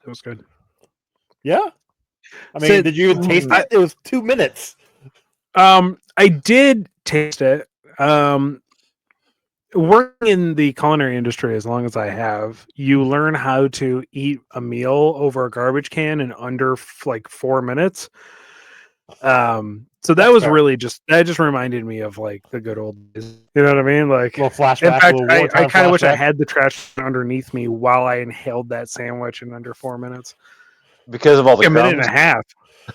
It was good. Yeah. I mean, did you even taste it? It was 2 minutes. I did taste it. Working in the culinary industry as long as I have, you learn how to eat a meal over a garbage can in under like 4 minutes. So that was fair. really that just reminded me of like the good old days. You know what I mean? Like, A little flashback. in fact, a little I kind of wish I flashback. had the trash underneath me while I inhaled that sandwich in under 4 minutes. Because of all the a minute crumbs. and a half.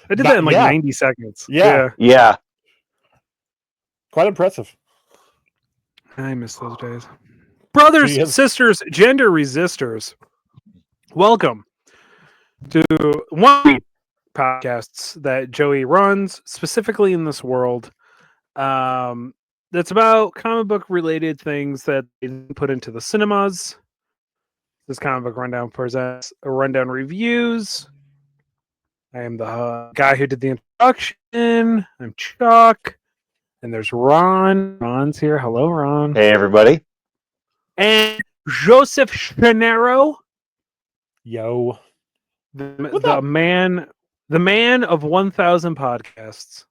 I did that in like 90 seconds. Yeah. Quite impressive. I miss those days. Brothers, sisters, gender resistors, welcome to one of the podcasts that Joey runs, specifically in this world. That's about comic book related things that they put into the cinemas. This comic book rundown presents a rundown reviews. I am the guy who did the introduction. I'm Chuck. And there's Ron. Ron's here. Hello, Ron. Hey, everybody. And Joseph Janero. Yo. The man of 1,000 podcasts.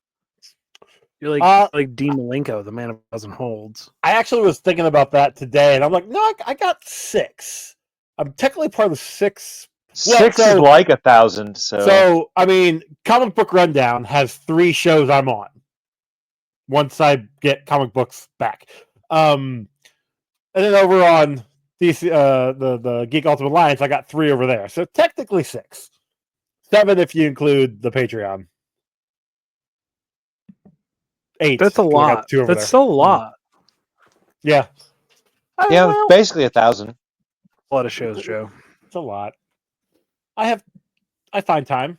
You're like Dean Malenko, the man of 1,000 holds. I actually was thinking about that today, and I'm like, no, I got 6. I'm technically part of 6. Six is like 1,000. So, I mean, Comic Book Rundown has 3 shows I'm on. Once I get comic books back. And then over on DC, the Geek Ultimate Alliance, I got 3 over there. So technically 6. 7 if you include the Patreon. 8. That's a lot. That's still a lot. Yeah. Yeah, basically 1,000. A lot of shows, Joe. It's a lot. I find time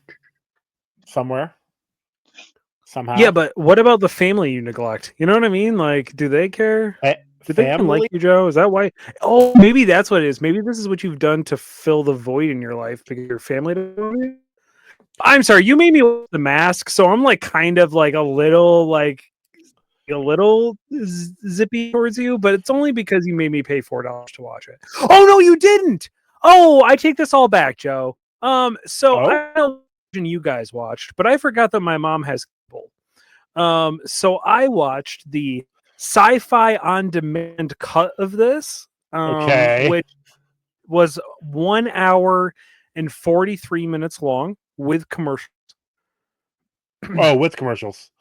somewhere. Somehow. Yeah, but what about the family you neglect? You know what I mean? Like, do they care? Do they even like you, Joe? Is that why? Oh, maybe that's what it is. Maybe this is what you've done to fill the void in your life because your family doesn't. I'm sorry, you made me wear the mask, so I'm like kind of like a little zippy towards you, but it's only because you made me pay $4 to watch it. Oh no, you didn't. Oh, I take this all back, Joe. I don't know what you guys watched, but I forgot that my mom has cable. So I watched the Sci-Fi on demand cut of this, which was 1 hour and 43 minutes long with commercials. Oh, with commercials.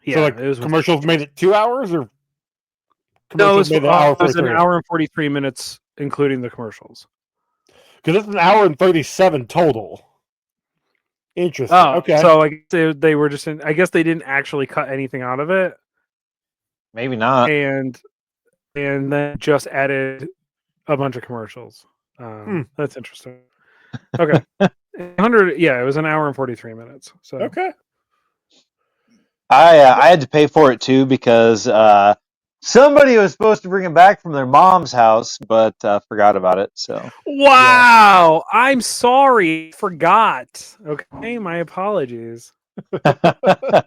Yeah, so like, it was commercials made it 2 hours, or no, it was, made it was an hour and 43 minutes, including the commercials. Because it's an hour and 37 total. Interesting. Oh, okay. So I guess they were just I guess they didn't actually cut anything out of it. Maybe not. And then just added a bunch of commercials. That's interesting. Okay. 100. Yeah, it was an hour and 43 minutes. So okay. I had to pay for it too because somebody was supposed to bring it back from their mom's house, but forgot about it. So wow, yeah. I'm sorry, forgot. Okay, my apologies. I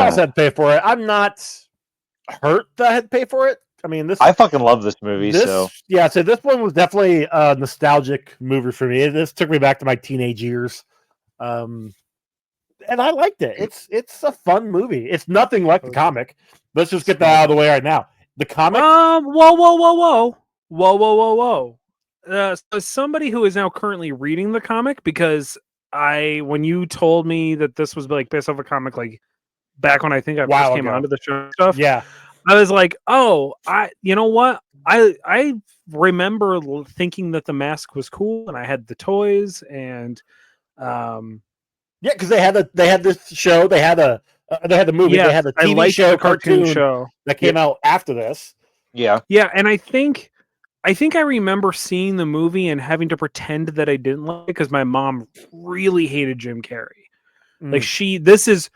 also had to pay for it. I'm not hurt that I had to pay for it. I mean, I fucking love this movie. So this one was definitely a nostalgic movie for me. This took me back to my teenage years, and I liked it. It's a fun movie. It's nothing like the comic. Let's just get that out of the way right now. The comic. Whoa. So somebody who is now currently reading the comic, because when you told me that this was like based off a comic, like back when I think I first came onto the show and stuff. Yeah. I was like, you know what? I remember thinking that the mask was cool, and I had the toys, and because they had this show, they had the movie, they had the TV show, cartoon show that came out after this. Yeah, and I think I remember seeing the movie and having to pretend that I didn't like it because my mom really hated Jim Carrey. Like this is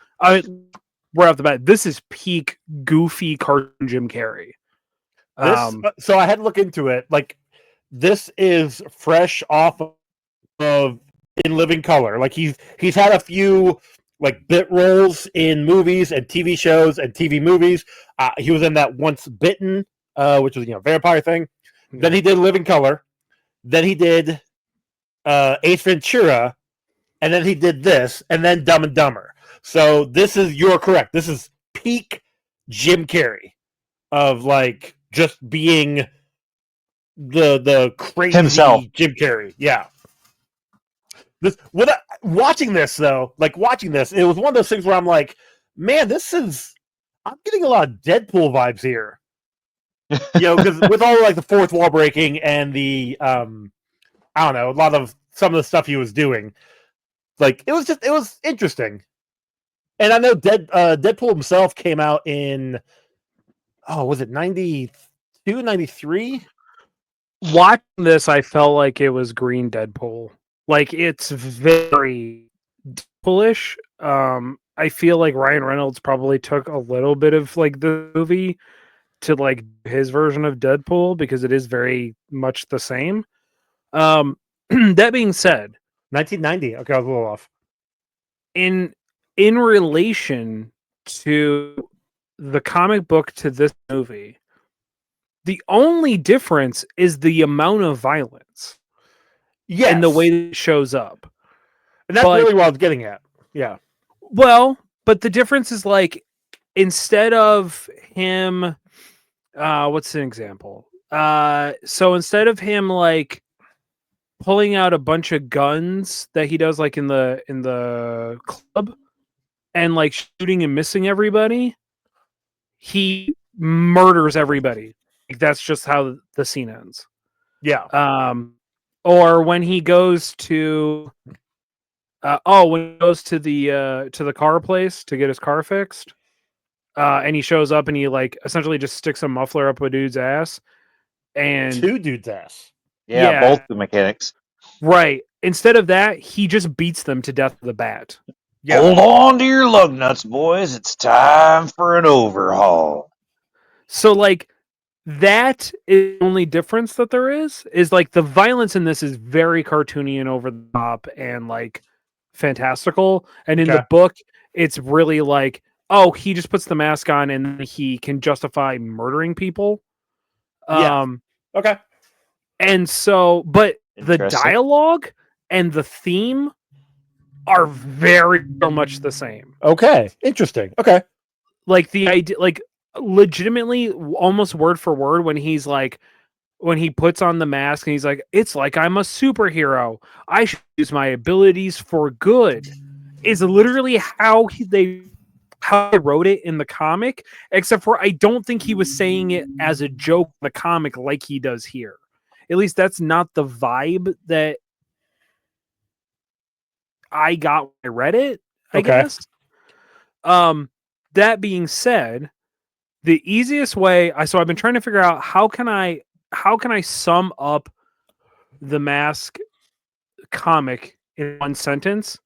right off the bat, this is peak goofy cartoon Jim Carrey. So I had to look into it. Like, this is fresh off of In Living Color. Like, he's had a few like bit roles in movies and TV shows and TV movies. He was in that Once Bitten, which was vampire thing. Yeah. Then he did Living Color. then he did Ace Ventura, and then he did this, and then Dumb and Dumber. So you're correct. This is peak Jim Carrey of like just being the crazy Himself. Jim Carrey. Yeah. Watching this, it was one of those things where I'm like, man, I'm getting a lot of Deadpool vibes here. Because with all like the fourth wall breaking and the I don't know, a lot of some of the stuff he was doing, like it was interesting. And I know Deadpool himself came out in was it 92, 93? Watching this, I felt like it was Green Deadpool. Like it's very Deadpoolish. I feel like Ryan Reynolds probably took a little bit of like the movie to like his version of Deadpool because it is very much the same. That being said, 1990. Okay, I was a little off. In relation to the comic book to this movie, the only difference is the amount of violence. Yes. And the way that it shows up. And that's really what I was getting at. Yeah. Well, but the difference is like instead of him what's an example? So instead of him like pulling out a bunch of guns that he does like in the club and like shooting and missing everybody, he murders everybody. Like that's just how the scene ends. Yeah. Or when he goes to when he goes to the car place to get his car fixed, and he shows up and he like essentially just sticks a muffler up a dude's ass, and two dudes' ass. Yeah, both the mechanics. Right. Instead of that, he just beats them to death with a bat. Yeah. Hold on to your lug nuts, boys. It's time for an overhaul. So like that is the only difference that there is like the violence in this is very cartoony and over the top and like fantastical. And in the book, it's really like, oh, he just puts the mask on and he can justify murdering people. Okay. And so, but the dialogue and the theme are very much the same. Okay. Interesting. Okay. Like the idea, like legitimately almost word for word when he's like, when he puts on the mask and he's like, it's like I'm a superhero. I should use my abilities for good. Is literally how they wrote it in the comic, except for I don't think he was saying it as a joke in the comic like he does here. At least that's not the vibe that I got when I read it, I guess. That being said, the easiest way I've been trying to figure out how can I sum up the Mask comic in one sentence.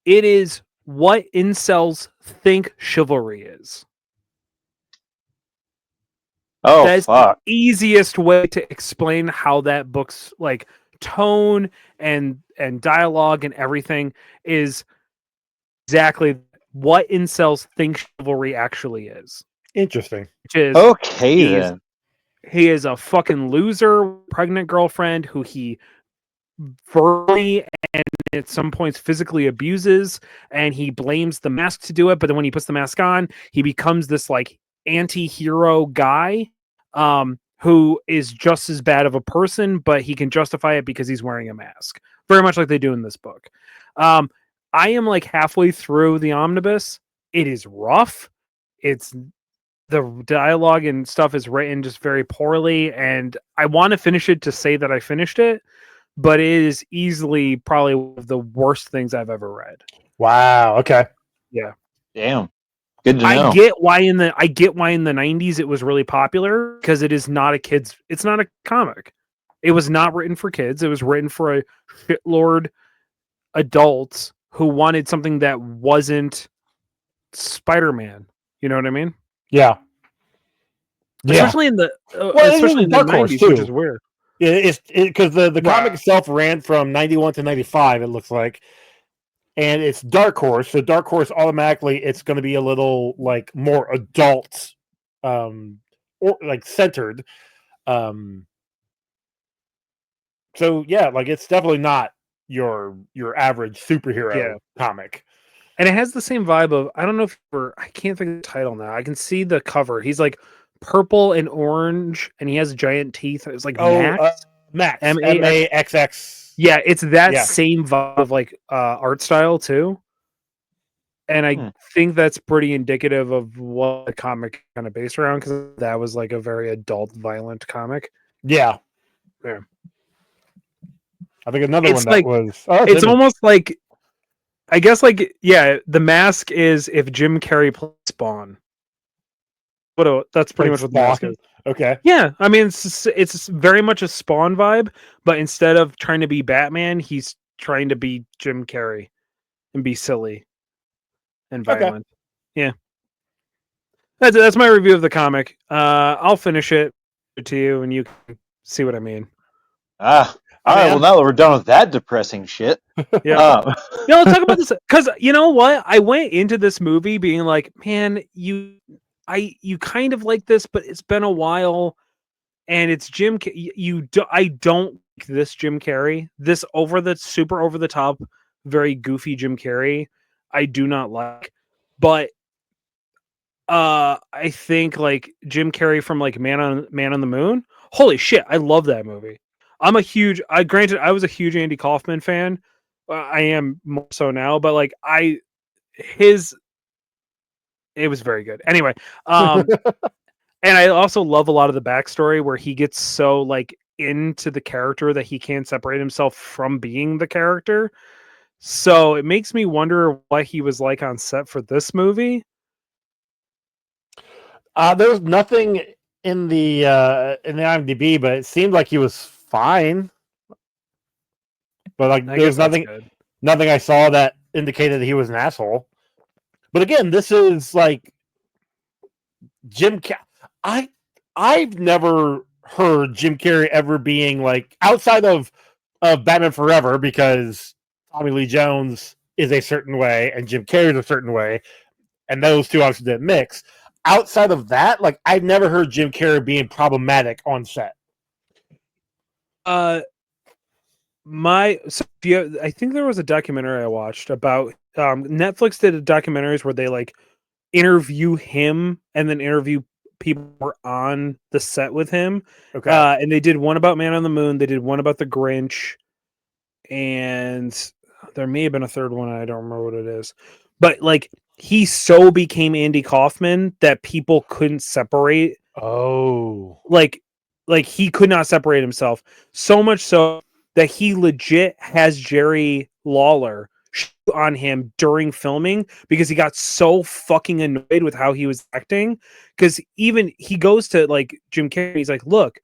It is what incels think chivalry is. Oh, that's fuck. The easiest way to explain how that book's like tone and dialogue and everything is exactly what incels think chivalry actually is. Interesting. Which is okay then. He is a fucking loser, pregnant girlfriend who he verbally and at some points physically abuses, and he blames the mask to do it. But then when he puts the mask on, he becomes this like anti-hero guy who is just as bad of a person, but he can justify it because he's wearing a mask. Very much like they do in this book. I am like halfway through the omnibus. It is rough. It's the dialogue and stuff is written just very poorly, and I want to finish it to say that I finished it, but it is easily probably one of the worst things I've ever read. Wow. Okay. Yeah. Damn. Good to know. I get why in the 90s it was really popular, because it's not a comic. It was not written for kids. It was written for a shitlord adults who wanted something that wasn't Spider-Man. You know what I mean? Yeah. Especially in the especially in the 90s, too. Which is weird. It's because the comic itself ran from 91 to 95, it looks like. And it's Dark Horse, so Dark Horse automatically it's going to be a little like more adult, or like centered. So yeah, like it's definitely not your average superhero Yeah. comic. And it has the same vibe of, I don't know if I can't think of the title now. I can see the cover. He's like purple and orange, and he has giant teeth. It's like Max. Max, M-A-X. M-A-X-X. Yeah, it's that Yeah. same vibe of like art style too. And I think that's pretty indicative of what the comic kind of based around, because that was like a very adult, violent comic. Yeah. Yeah. I think another It's one that like- was It's almost like, I guess, like, yeah, The Mask is if Jim Carrey played Spawn. That's pretty much what The Mask is. Okay. Yeah, I mean, it's very much a Spawn vibe, but instead of trying to be Batman, he's trying to be Jim Carrey and be silly and violent. Yeah, that's my review of the comic. I'll finish it to you, and you can see what I mean. All right. Well, now that we're done with that depressing shit, Yeah. Let's talk about this, because you know what? I went into this movie being like, man, you kind of like this, but it's been a while, and it's Jim. I don't like this Jim Carrey. This super over the top, very goofy Jim Carrey, I do not like. But I think like Jim Carrey from like Man on the Moon. Holy shit, I love that movie. Granted, I was a huge Andy Kaufman fan. I am more so now, but like it was very good. Anyway, and I also love a lot of the backstory where he gets so like into the character that he can't separate himself from being the character. So it makes me wonder what he was like on set for this movie. There was nothing in the IMDb, but it seemed like he was fine. But like there was nothing I saw that indicated that he was an asshole. But again, this is like I've never heard Jim Carrey ever being like, outside of Batman Forever, because Tommy Lee Jones is a certain way and Jim Carrey is a certain way, and those two obviously didn't mix. Outside of that, like I've never heard Jim Carrey being problematic on set. I think there was a documentary I watched about Netflix did documentaries where they like interview him and then interview people who were on the set with him. Okay. And they did one about Man on the Moon, they did one about the Grinch, and there may have been a third one, I don't remember what it is. But like he so became Andy Kaufman that people couldn't separate. Oh. Like he could not separate himself. So much so that he legit has Jerry Lawler on him during filming because he got so fucking annoyed with how he was acting. Because even he goes to like Jim Carrey, he's like, look,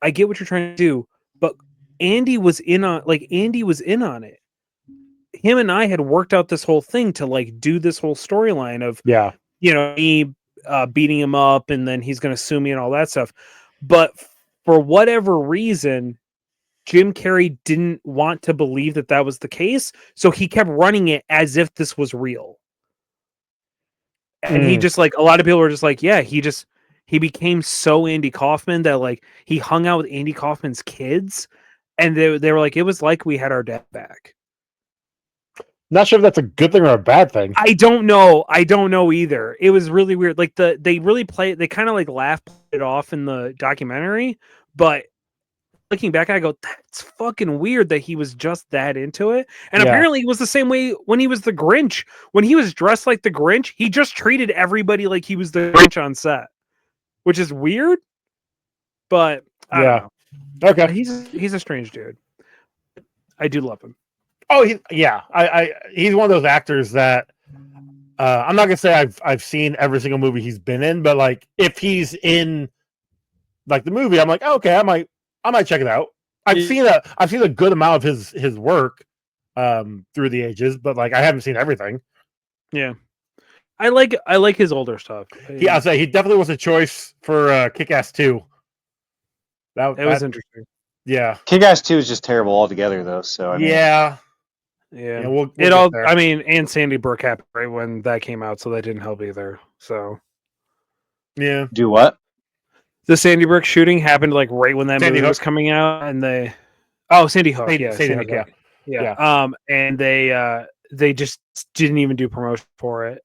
I get what you're trying to do, but Andy was in on it. Him and I had worked out this whole thing to like do this whole storyline of, you know, me beating him up and then he's going to sue me and all that stuff. But for whatever reason, Jim Carrey didn't want to believe that that was the case. So he kept running it as if this was real. And he just like, a lot of people were just like, yeah, he became so Andy Kaufman that like he hung out with Andy Kaufman's kids. And they were like, it was like we had our dad back. Not sure if that's a good thing or a bad thing. I don't know either. It was really weird. Like they kind of like laughed it off in the documentary, but looking back, I go, that's fucking weird that he was just that into it. And apparently it was the same way when he was the Grinch. When he was dressed like the Grinch, he just treated everybody like he was the Grinch on set, which is weird. But I don't know. Okay. He's a strange dude. I do love him. Oh, he's one of those actors that I'm not gonna say I've seen every single movie he's been in, but like if he's in like the movie, I'm like, oh, okay, I might check it out. I've seen a good amount of his work through the ages, but like I haven't seen everything. Yeah, I like his older stuff. I'll say he definitely was a choice for Kick-Ass 2. That was interesting. Yeah, Kick-Ass 2 is just terrible altogether, though. So I mean, yeah. We'll I mean, and Sandy Brook happened right when that came out, so that didn't help either. So yeah, do what? The Sandy Brook shooting happened like right when that movie was coming out, and Oh, Sandy Hook. Sandy Hook, Hook. Yeah. And they just didn't even do promotion for it,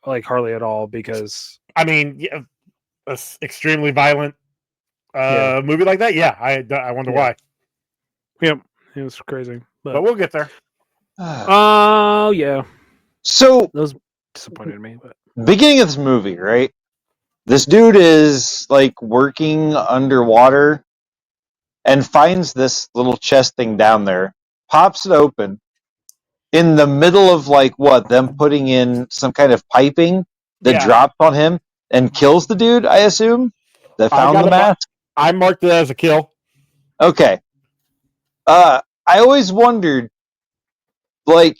like hardly at all, because I mean, yeah, a extremely violent movie like that. Yeah, I wonder why. Yep, it was crazy. But we'll get there. Oh yeah. So those disappointed me. But beginning of this movie, right? This dude is like working underwater and finds this little chest thing down there, pops it open in the middle of like what them putting in some kind of piping that drops on him and kills the dude. I assume that found the mask. I marked it as a kill. Okay. I always wondered, like,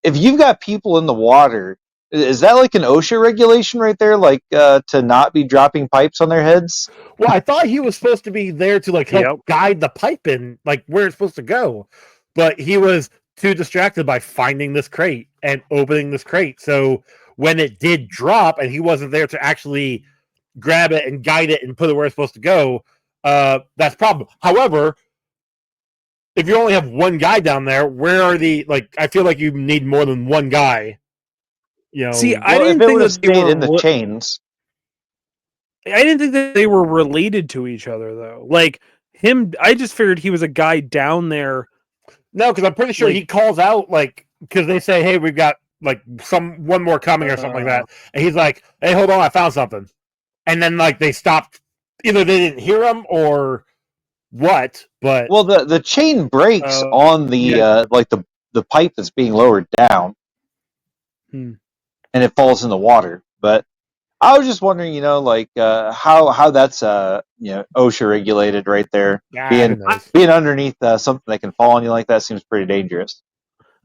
if you've got people in the water, is that like an OSHA regulation right there, like to not be dropping pipes on their heads? Well, I thought he was supposed to be there to like help guide the pipe in, like where it's supposed to go, but he was too distracted by finding this crate and opening this crate. So when it did drop and he wasn't there to actually grab it and guide it and put it where it's supposed to go, that's a problem. However, if you only have one guy down there, where are the like? I feel like you need more than one guy. You know, see, I didn't think that they were in the chains. I didn't think that they were related to each other though. Like him, I just figured he was a guy down there. No, because I'm pretty sure he calls out like because they say, "Hey, we've got like one more coming" or something like that, and he's like, "Hey, hold on, I found something," and then like they stopped. Either they didn't hear him or what, but well, the chain breaks on the like the pipe that's being lowered down, and it falls in the water. But I was just wondering, like how that's OSHA regulated right there. Being underneath something that can fall on you like that seems pretty dangerous.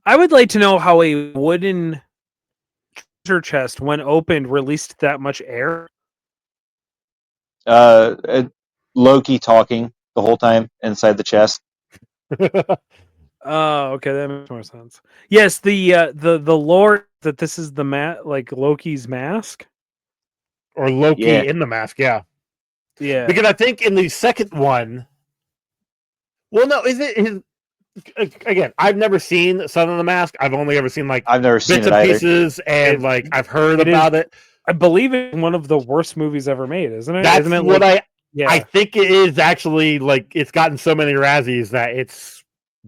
I would like to know how a wooden treasure chest, when opened, released that much air. Loki talking the whole time inside the chest. Oh, okay, that makes more sense. Yes, the lore that this is the like Loki's mask, or Loki in the mask, yeah. Because I think in the second one, well, no, is it his? Again, I've never seen Son of the Mask. I've only ever seen like I've never seen bits and pieces, and like I've heard about it. I believe it's one of the worst movies ever made, isn't it? That's isn't it what like, I think it is actually. Like it's gotten so many Razzies that it's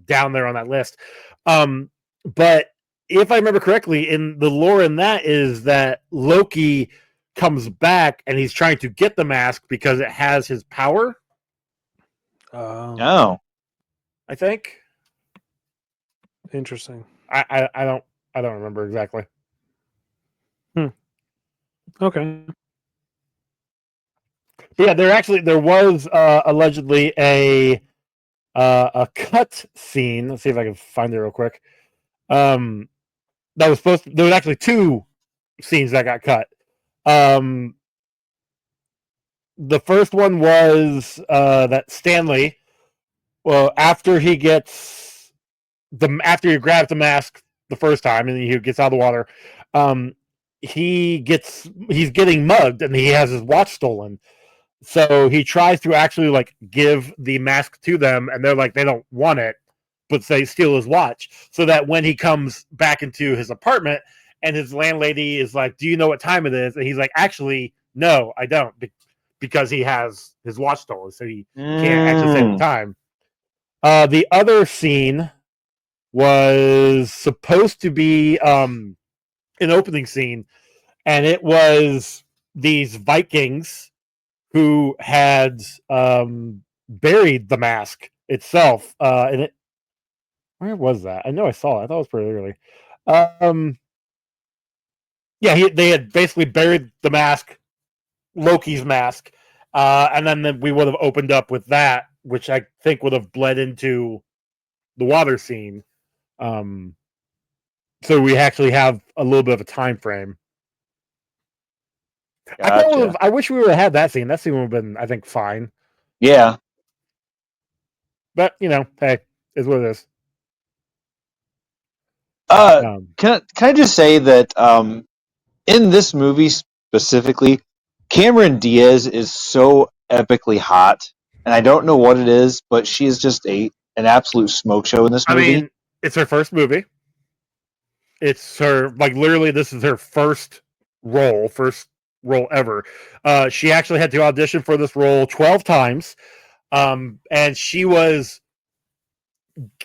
down there on that list. But if I remember correctly, in the lore in that is that Loki comes back and he's trying to get the mask because it has his power. Oh, I think. Interesting. I don't remember exactly. Okay. Yeah, there was allegedly a cut scene. Let's see if I can find it real quick. That was there was actually two scenes that got cut. The first one was that Stanley, well, after he grabs the mask the first time and he gets out of the water, he's getting mugged and he has his watch stolen. So he tries to actually like give the mask to them, and they're like they don't want it, but they steal his watch. So that when he comes back into his apartment and his landlady is like, "Do you know what time it is?" and he's like, "Actually, no, I don't," because he has his watch stolen, so he can't actually say the time. The other scene was supposed to be an opening scene, and it was these Vikings who had buried the mask itself. And it, where was that? I know I saw it. I thought it was pretty early. They had basically buried the mask, Loki's mask, and then we would have opened up with that, which I think would have bled into the water scene. So we actually have a little bit of a time frame. Gotcha. I wish we would have had that scene. That scene would have been, I think, fine. Yeah. But, hey, is what it is. Can I just say that in this movie specifically, Cameron Diaz is so epically hot, and I don't know what it is, but she is just an an absolute smoke show in this movie. I mean, it's her first movie. It's her, like, literally, this is her first role ever. She actually had to audition for this role 12 times. And she was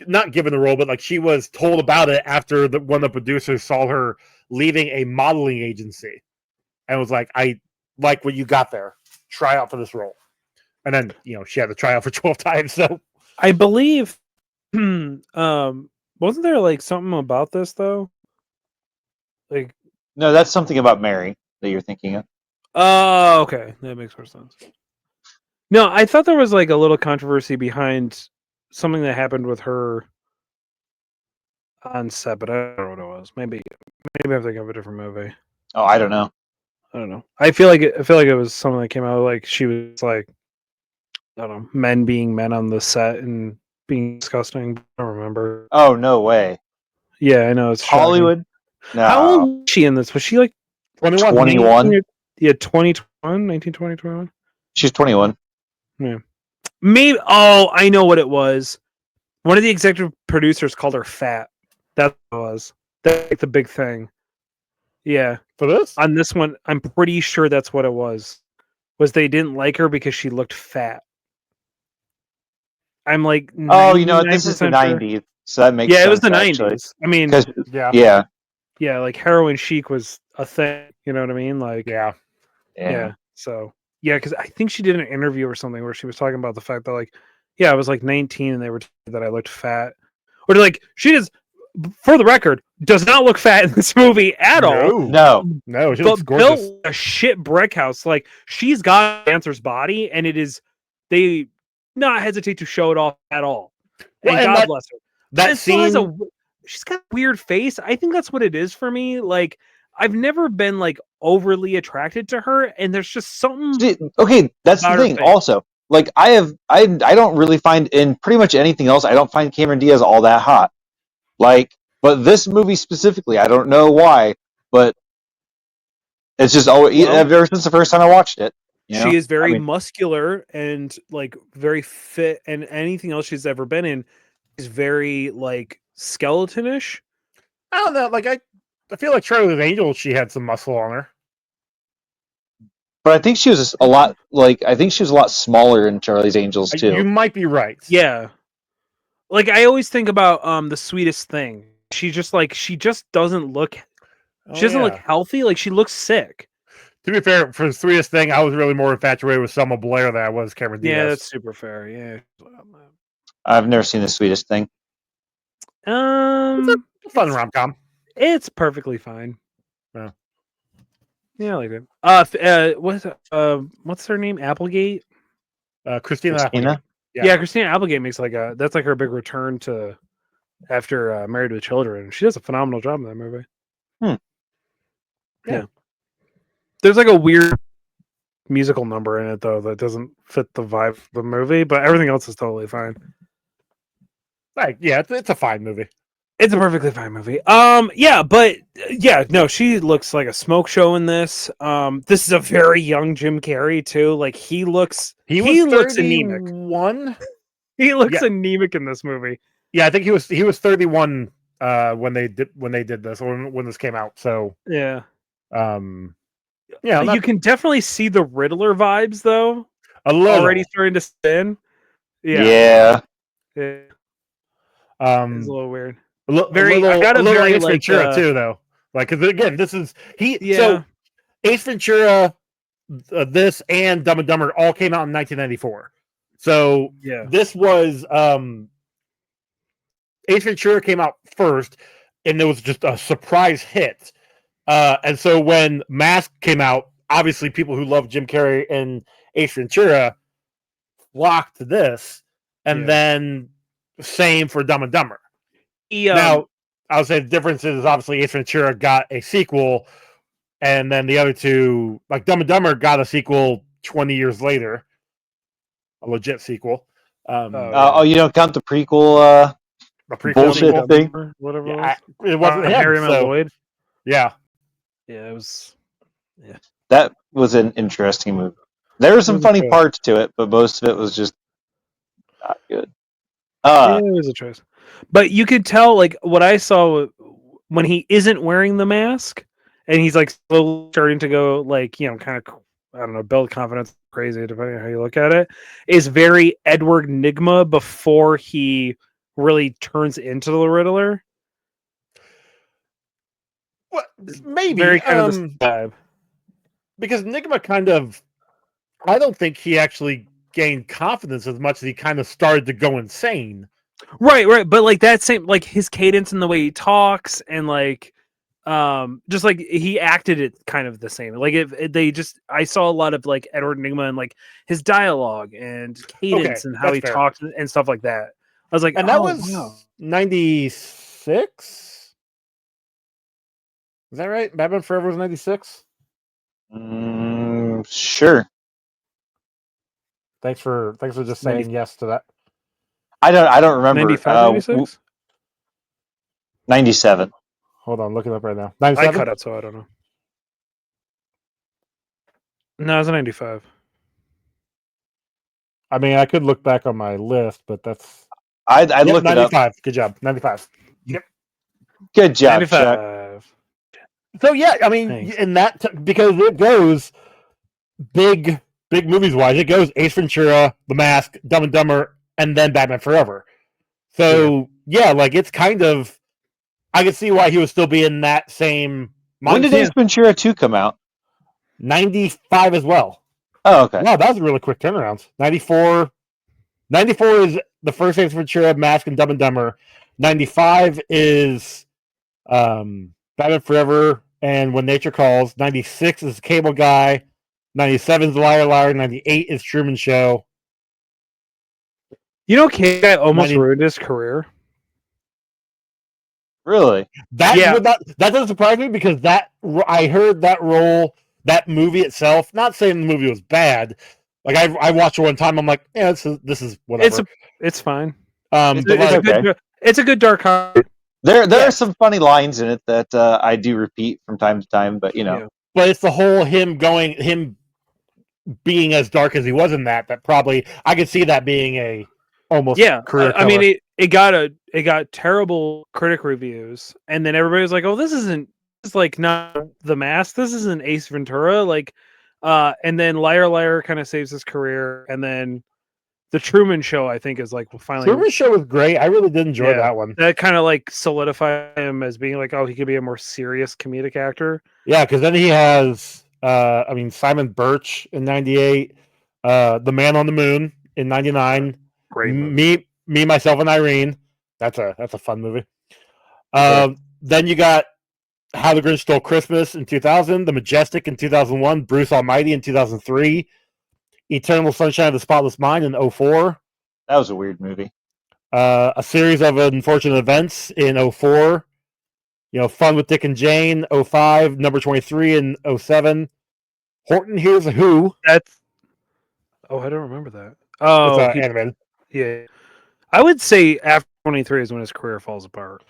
not given the role, but like she was told about it after one of the producers saw her leaving a modeling agency and was like, I like what you got there. Try out for this role. And then, she had to try out for 12 times. So I believe, wasn't there like something about this though? Like, no, that's something about Mary that you're thinking of. Oh, okay. That makes more sense. No, I thought there was like a little controversy behind something that happened with her on set, but I don't know what it was. Maybe I'm thinking of a different movie. Oh, I don't know. I don't know. I feel like it was something that came out like she was like, I don't know, men being men on the set and being disgusting. I don't remember. Oh, no way. Yeah, I know, it's Hollywood. Shocking. No. How old was she in this? Was she like 21? 21. Yeah, 2021, 1920, 21. She's 21. Yeah. Maybe. Oh, I know what it was. One of the executive producers called her fat. That was. That's like the big thing. Yeah. For this? On this one, I'm pretty sure that's what it was. Was they didn't like her because she looked fat. I'm like, oh, this is the 90s, so that makes sense. Yeah, it was the actually. 90s. I mean, yeah, like heroin chic was a thing. You know what I mean? Like, yeah. So, yeah, because I think she did an interview or something where she was talking about the fact that, like, yeah, I was like 19 and they were telling me that I looked fat. Or like, she does, for the record, does not look fat in this movie at all. No, she looks gorgeous. Built a shit brick house. Like, she's got a dancer's body, and it is, they not hesitate to show it off at all. And God bless her. That scene, she's got a weird face. I think that's what it is for me. Like, I've never been like overly attracted to her, and there's just something. Okay, that's the thing. Also, like I don't really find in pretty much anything else. I don't find Cameron Diaz all that hot. Like, but this movie specifically, I don't know why, but it's just ever since the first time I watched it. She is very muscular and like very fit, and anything else she's ever been in is very like skeletonish. I don't know. Like I feel like Charlie's Angels, she had some muscle on her. But I think she was a lot smaller in Charlie's Angels too. You might be right. Yeah. Like I always think about The Sweetest Thing. She just doesn't look look healthy. Like she looks sick. To be fair, for The Sweetest Thing, I was really more infatuated with Selma Blair than I was Cameron Diaz. Yeah, that's super fair. Yeah. I've never seen The Sweetest Thing. It's a fun rom-com. It's perfectly fine. Yeah. Yeah, I like it. What's her name? Applegate? Christina. Applegate. Yeah, Christina Applegate makes that's like her big return to after Married with Children. She does a phenomenal job in that movie. Yeah. There's like a weird musical number in it though that doesn't fit the vibe of the movie, but everything else is totally fine. Like, yeah, it's a fine movie. It's a perfectly fine movie. She looks like a smoke show in this. This is a very young Jim Carrey too. Like he looks anemic. He looks anemic in this movie. Yeah, I think he was 31 when they did this, or when this came out. So yeah. You can definitely see the Riddler vibes though. Already starting to spin. Yeah. It's a little weird. A little Ace Ventura too, though. Like, because again, this is So Ace Ventura, this and Dumb and Dumber all came out in 1994. So this was Ace Ventura came out first, and it was just a surprise hit. And so when Mask came out, obviously people who love Jim Carrey and Ace Ventura flocked to this, and then same for Dumb and Dumber. Now, I would say the difference is obviously Ace Ventura got a sequel, and then the other two, like Dumb and Dumber, got a sequel 20 years later, a legit sequel. You don't count the prequel bullshit sequel, thing? Whatever it wasn't Harry Lloyd. Yeah, it was. Yeah, that was an interesting movie. There were some funny parts to it, but most of it was just not good. Yeah, it was a choice. But you could tell, like, what I saw when he isn't wearing the mask and he's like slowly starting to go, like, kind of, I don't know, build confidence, crazy, depending on how you look at it, is very Edward Nygma before he really turns into the Riddler. Well, maybe. Very kind of the vibe. Because Nygma kind of, I don't think he actually gained confidence as much as he kind of started to go insane. Right. But like that same, like his cadence and the way he talks and like, just like he acted it kind of the same. Like I saw a lot of like Edward Nygma and like his dialogue and cadence and how he talked and stuff like that. I was like, and that was 96. Is that right? Batman Forever was 96. Sure. Thanks for just saying yes to that. I don't remember. 95, 96? 97. Hold on, look it up right now. 97? I cut it, so I don't know. No, it's 95. I mean, I could look back on my list, but that's... I'd look 95. it up. Good job. 95. Yep. Good job, 95. Chuck. So, yeah, I mean, in that... because it goes big movies-wise. It goes Ace Ventura, The Mask, Dumb and Dumber, and then Batman Forever. So, yeah, like, it's kind of... I could see why he would still be in that same... When did Ace Ventura 2 come out? 95 as well. Oh, okay. Wow, that was a really quick turnaround. 94 is the first Ace Ventura, Mask, and Dumb and Dumber. 95 is Batman Forever and When Nature Calls. 96 is Cable Guy. 97 is Liar Liar. 98 is Truman Show. You know, Cable Guy almost ruined his career. Really? That doesn't surprise me because I heard that role, that movie itself. Not saying the movie was bad. Like I watched it one time. I'm like, yeah, this is whatever. It's fine. It's a good dark comedy. There are some funny lines in it that I do repeat from time to time, but you know. Yeah. But it's the whole him being as dark as he was in that probably I could see that being a almost career killer. I mean it got terrible critic reviews, and then everybody was like, oh, this is like not The Mask, this isn't Ace Ventura, like and then Liar Liar kind of saves his career, and then The Truman Show, I think, is like finally. Truman Show was great. I really did enjoy that one. That kind of like solidified him as being like, oh, he could be a more serious comedic actor. Yeah, because then he has, Simon Birch in 98, The Man on the Moon in 99. Great movie. Me, Myself, and Irene. That's a fun movie. Then you got How the Grinch Stole Christmas in 2000, The Majestic in 2001, Bruce Almighty in 2003. Eternal Sunshine of the Spotless Mind in 2004. That was a weird movie. A Series of Unfortunate Events in 2004. Fun with Dick and Jane, 2005. Number 23 in 2007. Horton Hears a Who. I don't remember that. Oh, it's animated. Yeah. I would say after 23 is when his career falls apart.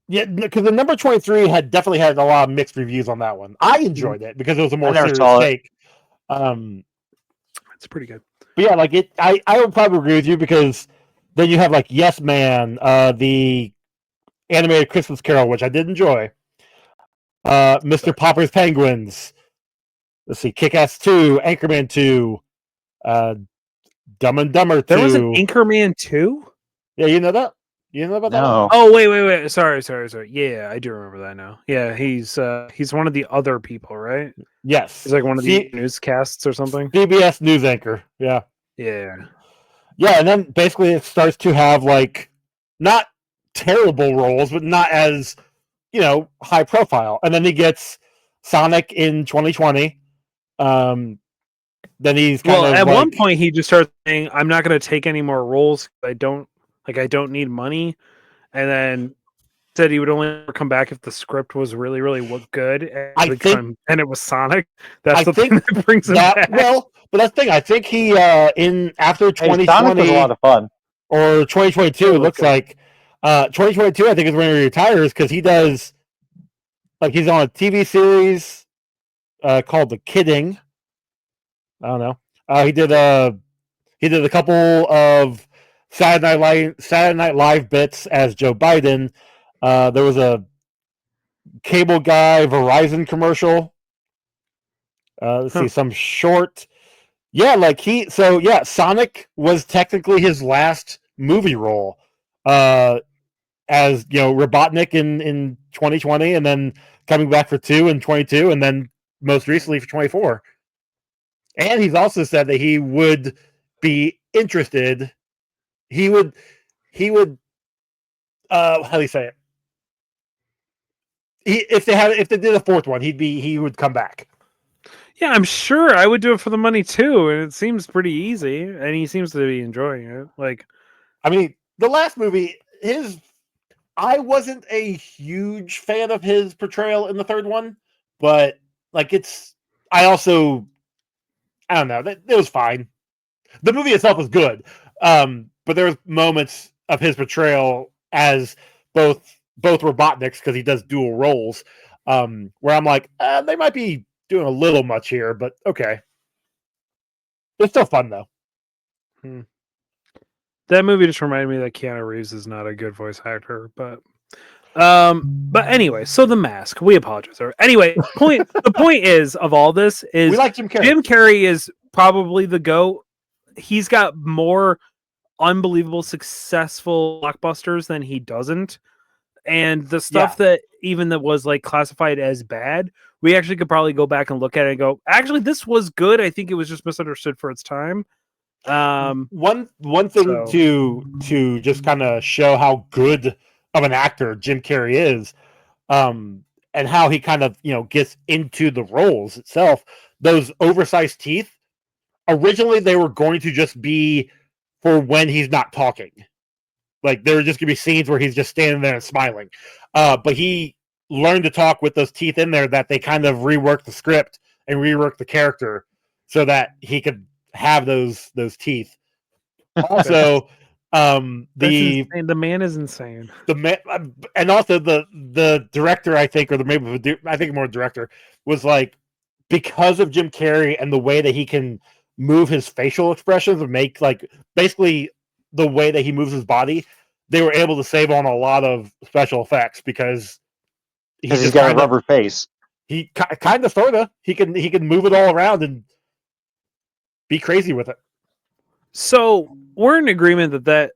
Yeah, because the number 23 definitely had a lot of mixed reviews on that one. I enjoyed it because it was a more serious take. It's pretty good. But yeah, like I would probably agree with you because then you have like Yes Man, the animated Christmas Carol, which I did enjoy. Mr. Popper's Penguins. Let's see, Kick-Ass 2, Anchorman 2, Dumb and Dumber 2. There was an Anchorman 2? Yeah, you know that? You know about that? No. Oh, wait. Sorry. Yeah, I do remember that now. Yeah, he's one of the other people, right? Yes. He's like one of the newscasts or something. CBS news anchor. Yeah. Yeah. Yeah, and then basically it starts to have like not terrible roles, but not as, high profile. And then he gets Sonic in 2020. Then he's at one point he just starts saying, I'm not going to take any more roles. I don't need money. And then said he would only come back if the script was really, really good. And it was Sonic. That's the thing that brings him back. Well, but that's the thing. I think he after 2020 Sonic was a lot of fun. Or 2022, it looks like 2022. I think is when he retires because he does he's on a TV series called The Kidding. I don't know. He did a couple of Saturday Night Live bits as Joe Biden. There was a cable guy Verizon commercial. Let's see, some short. Yeah, Sonic was technically his last movie role. As Robotnik in 2020, and then coming back for 2 in 22, and then most recently for 24. And he's also said that he would be interested. He would. How do you say it? If they did a fourth one, he would come back. Yeah, I'm sure I would do it for the money too, and it seems pretty easy, and he seems to be enjoying it. Like, I mean, the last movie, I wasn't a huge fan of his portrayal in the third one, but I don't know, it was fine. The movie itself was good, but there was moments of his portrayal as both Robotniks, because he does dual roles, where I'm like, they might be doing a little much here, but okay. It's still fun though. That movie just reminded me that Keanu Reeves is not a good voice actor, but anyway, so The Mask. We apologize. Anyway, the point is of all this is we like Jim Carrey. Jim Carrey is probably the GOAT. He's got more unbelievable successful blockbusters than he doesn't. And the stuff that was like classified as bad, we actually could probably go back and look at it and go, actually, this was good. I think it was just misunderstood for its time. One thing to just kind of show how good of an actor Jim Carrey is, and how he kind of gets into the roles itself. Those oversized teeth, originally they were going to just be for when he's not talking. Like, there were just going to be scenes where he's just standing there and smiling. But he learned to talk with those teeth in there, that they kind of reworked the script and reworked the character so that he could have those teeth. Also, the man is insane. And also the director, I think more director, was like, because of Jim Carrey and the way that he can move his facial expressions and make, like, basically the way that he moves his body, they were able to save on a lot of special effects because he's got a rubber face. He kind of sorta he can move it all around and be crazy with it. So we're in agreement that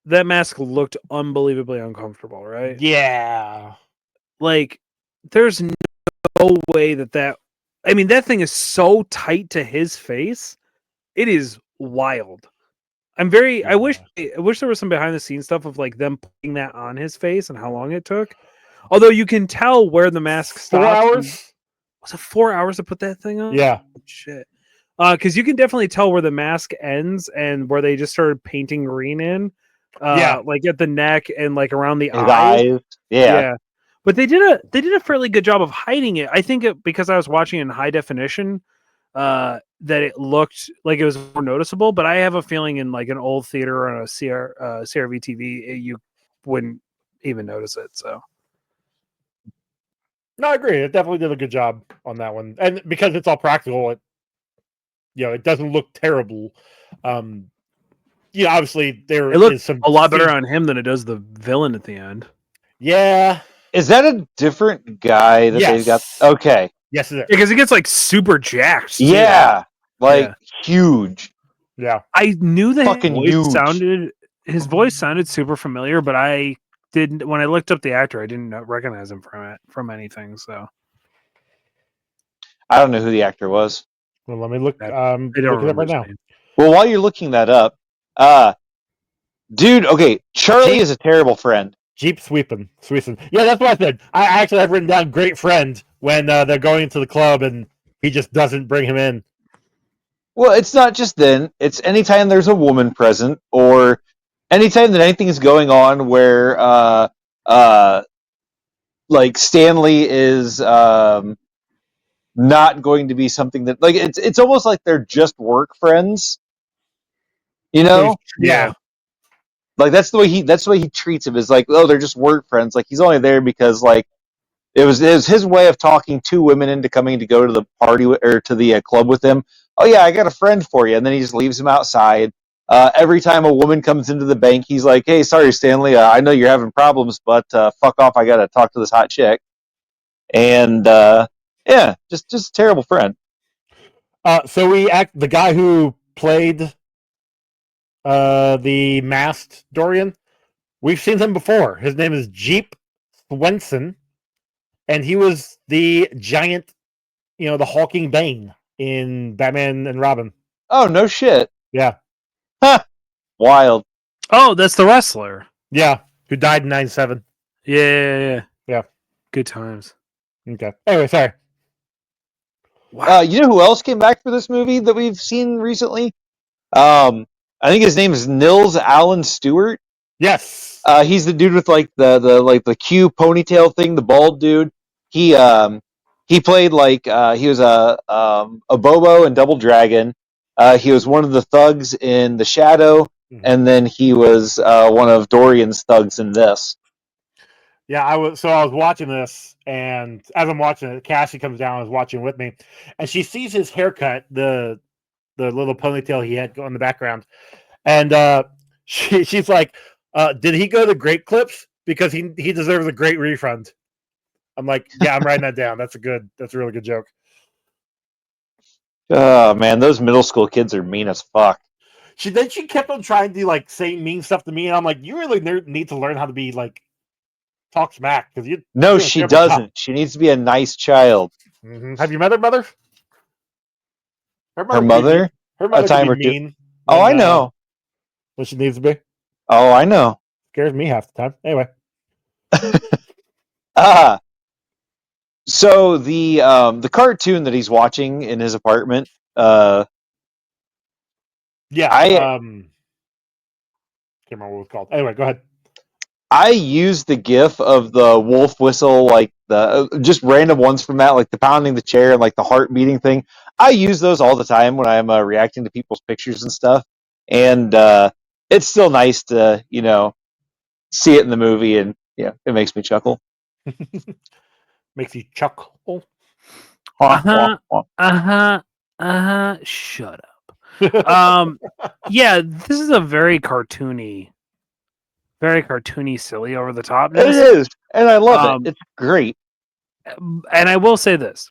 mask looked unbelievably uncomfortable, right? Yeah. Like, there's no way that I mean, that thing is so tight to his face. It is wild. I wish there was some behind the scenes stuff of like them putting that on his face and how long it took. Although you can tell where the mask stopped. 4 hours? Was it 4 hours to put that thing on? Yeah. Oh, shit. Because you can definitely tell where the mask ends and where they just started painting green in. Like at the neck and like around the eyes. Yeah. But they did a fairly good job of hiding it. I think because I was watching in high definition, that it looked like it was more noticeable. But I have a feeling in like an old theater on a CRV TV, you wouldn't even notice it. So. No, I agree. It definitely did a good job on that one, and because it's all practical, it doesn't look terrible. Obviously it looks a lot better on him than it does the villain at the end. Yeah. Is that a different guy that they've got? Okay. Yes, it is. Because he gets like super jacked. Too. Yeah. Huge. Yeah. I knew that his voice huge. sounded super familiar, but I didn't. When I looked up the actor, I didn't recognize him from anything. So I don't know who the actor was. Well, let me look. I don't remember it up right now. Name. Well, while you're looking that up, dude. Okay, Charlie is a terrible friend. Jeep sweeping. Yeah, that's what I said. I actually have written down great friend when they're going into the club and he just doesn't bring him in. Well, it's not just then. It's anytime there's a woman present, or anytime that anything is going on where, like Stanley is not going to be something that, like, it's almost like they're just work friends. Yeah. Like that's the way he treats him, is like, oh, they're just work friends. Like, he's only there because like it was his way of talking two women into coming to go to the party or to the club with him. Oh yeah, I got a friend for you, and then he just leaves him outside. Every time a woman comes into the bank, he's like, "Hey, sorry, Stanley. I know you're having problems, but fuck off. I gotta talk to this hot chick." And yeah, just a terrible friend. So the guy who played the masked Dorian. We've seen him before. His name is Jeep Swenson, and he was the giant, the hulking Bane in Batman and Robin. Oh, no shit. Yeah. Huh. Wild. Oh, that's the wrestler. Yeah, who died in 97. Yeah. Yeah. Good times. Okay. Anyway, sorry. Wow. You know who else came back for this movie that we've seen recently? I think his name is Nils Allen Stewart. Yes. He's the dude with the Q ponytail thing, the bald dude. He played he was a Bobo in Double Dragon. He was one of the thugs in The Shadow, and then he was one of Dorian's thugs in this. Yeah, I was watching this, and as I'm watching it, Cassie comes down and is watching with me, and she sees his haircut, the little ponytail he had in the background, and she's like, "Did he go to Great Clips? Because he deserves a great refund." I'm like, "Yeah, I'm writing that down. That's a really good joke." Oh man, those middle school kids are mean as fuck. She kept on trying to say mean stuff to me, and I'm like, "You really need to learn how to be talk smack, because you." No, she doesn't. She needs to be a nice child. Mm-hmm. Have you met her mother? Her mother? Her mother a time can or be two. mean. Oh, I know. When she needs to be. Oh, I know. Scares me half the time. Anyway. So the cartoon that he's watching in his apartment. Yeah. I can't remember what it was called. Anyway, go ahead. I use the GIF of the wolf whistle, like the just random ones from that, like the pounding the chair and like the heart beating thing. I use those all the time when I'm reacting to people's pictures and stuff, and it's still nice to see it in the movie, and yeah, it makes me chuckle. Makes you chuckle. Shut up. Yeah, this is a very cartoony, silly, over the top. It is, and I love it. It's great. And I will say this: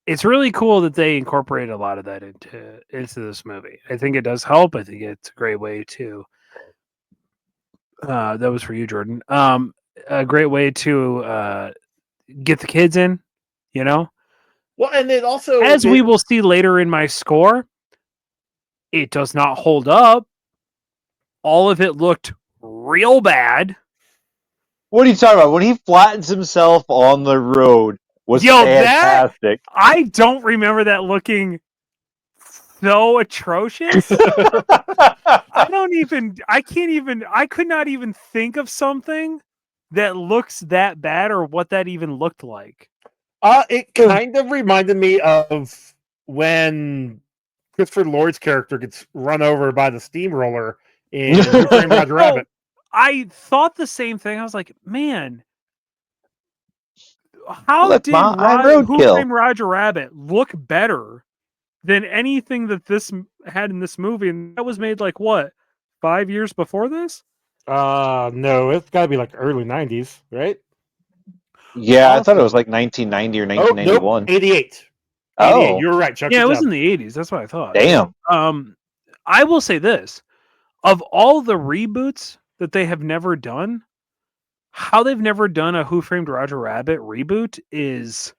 it's really cool that they incorporate a lot of that into this movie. I think it does help. I think it's a great way to. That was for you, Jordan. A great way to get the kids in. Well, and it also, as we will see later in my score, it does not hold up. All of it looked real bad. What are you talking about? When he flattens himself on the road was fantastic. I don't remember that looking so atrocious. I could not even think of something that looks that bad or what that even looked like. It kind of reminded me of when Christopher Lloyd's character gets run over by the steamroller in Who Framed Roger Rabbit. I thought the same thing. I was like, man, how did Who Framed Roger Rabbit look better than anything that this had in this movie? And that was made 5 years before this? No, it's got to be early 90s, right? Yeah, I thought it was 1990 or 1991. Nope, 88. Oh, you're right, Chuck. Yeah, it was in the 80s. That's what I thought. Damn. I will say this: of all the reboots that they have never done, how they've never done a Who Framed Roger Rabbit reboot is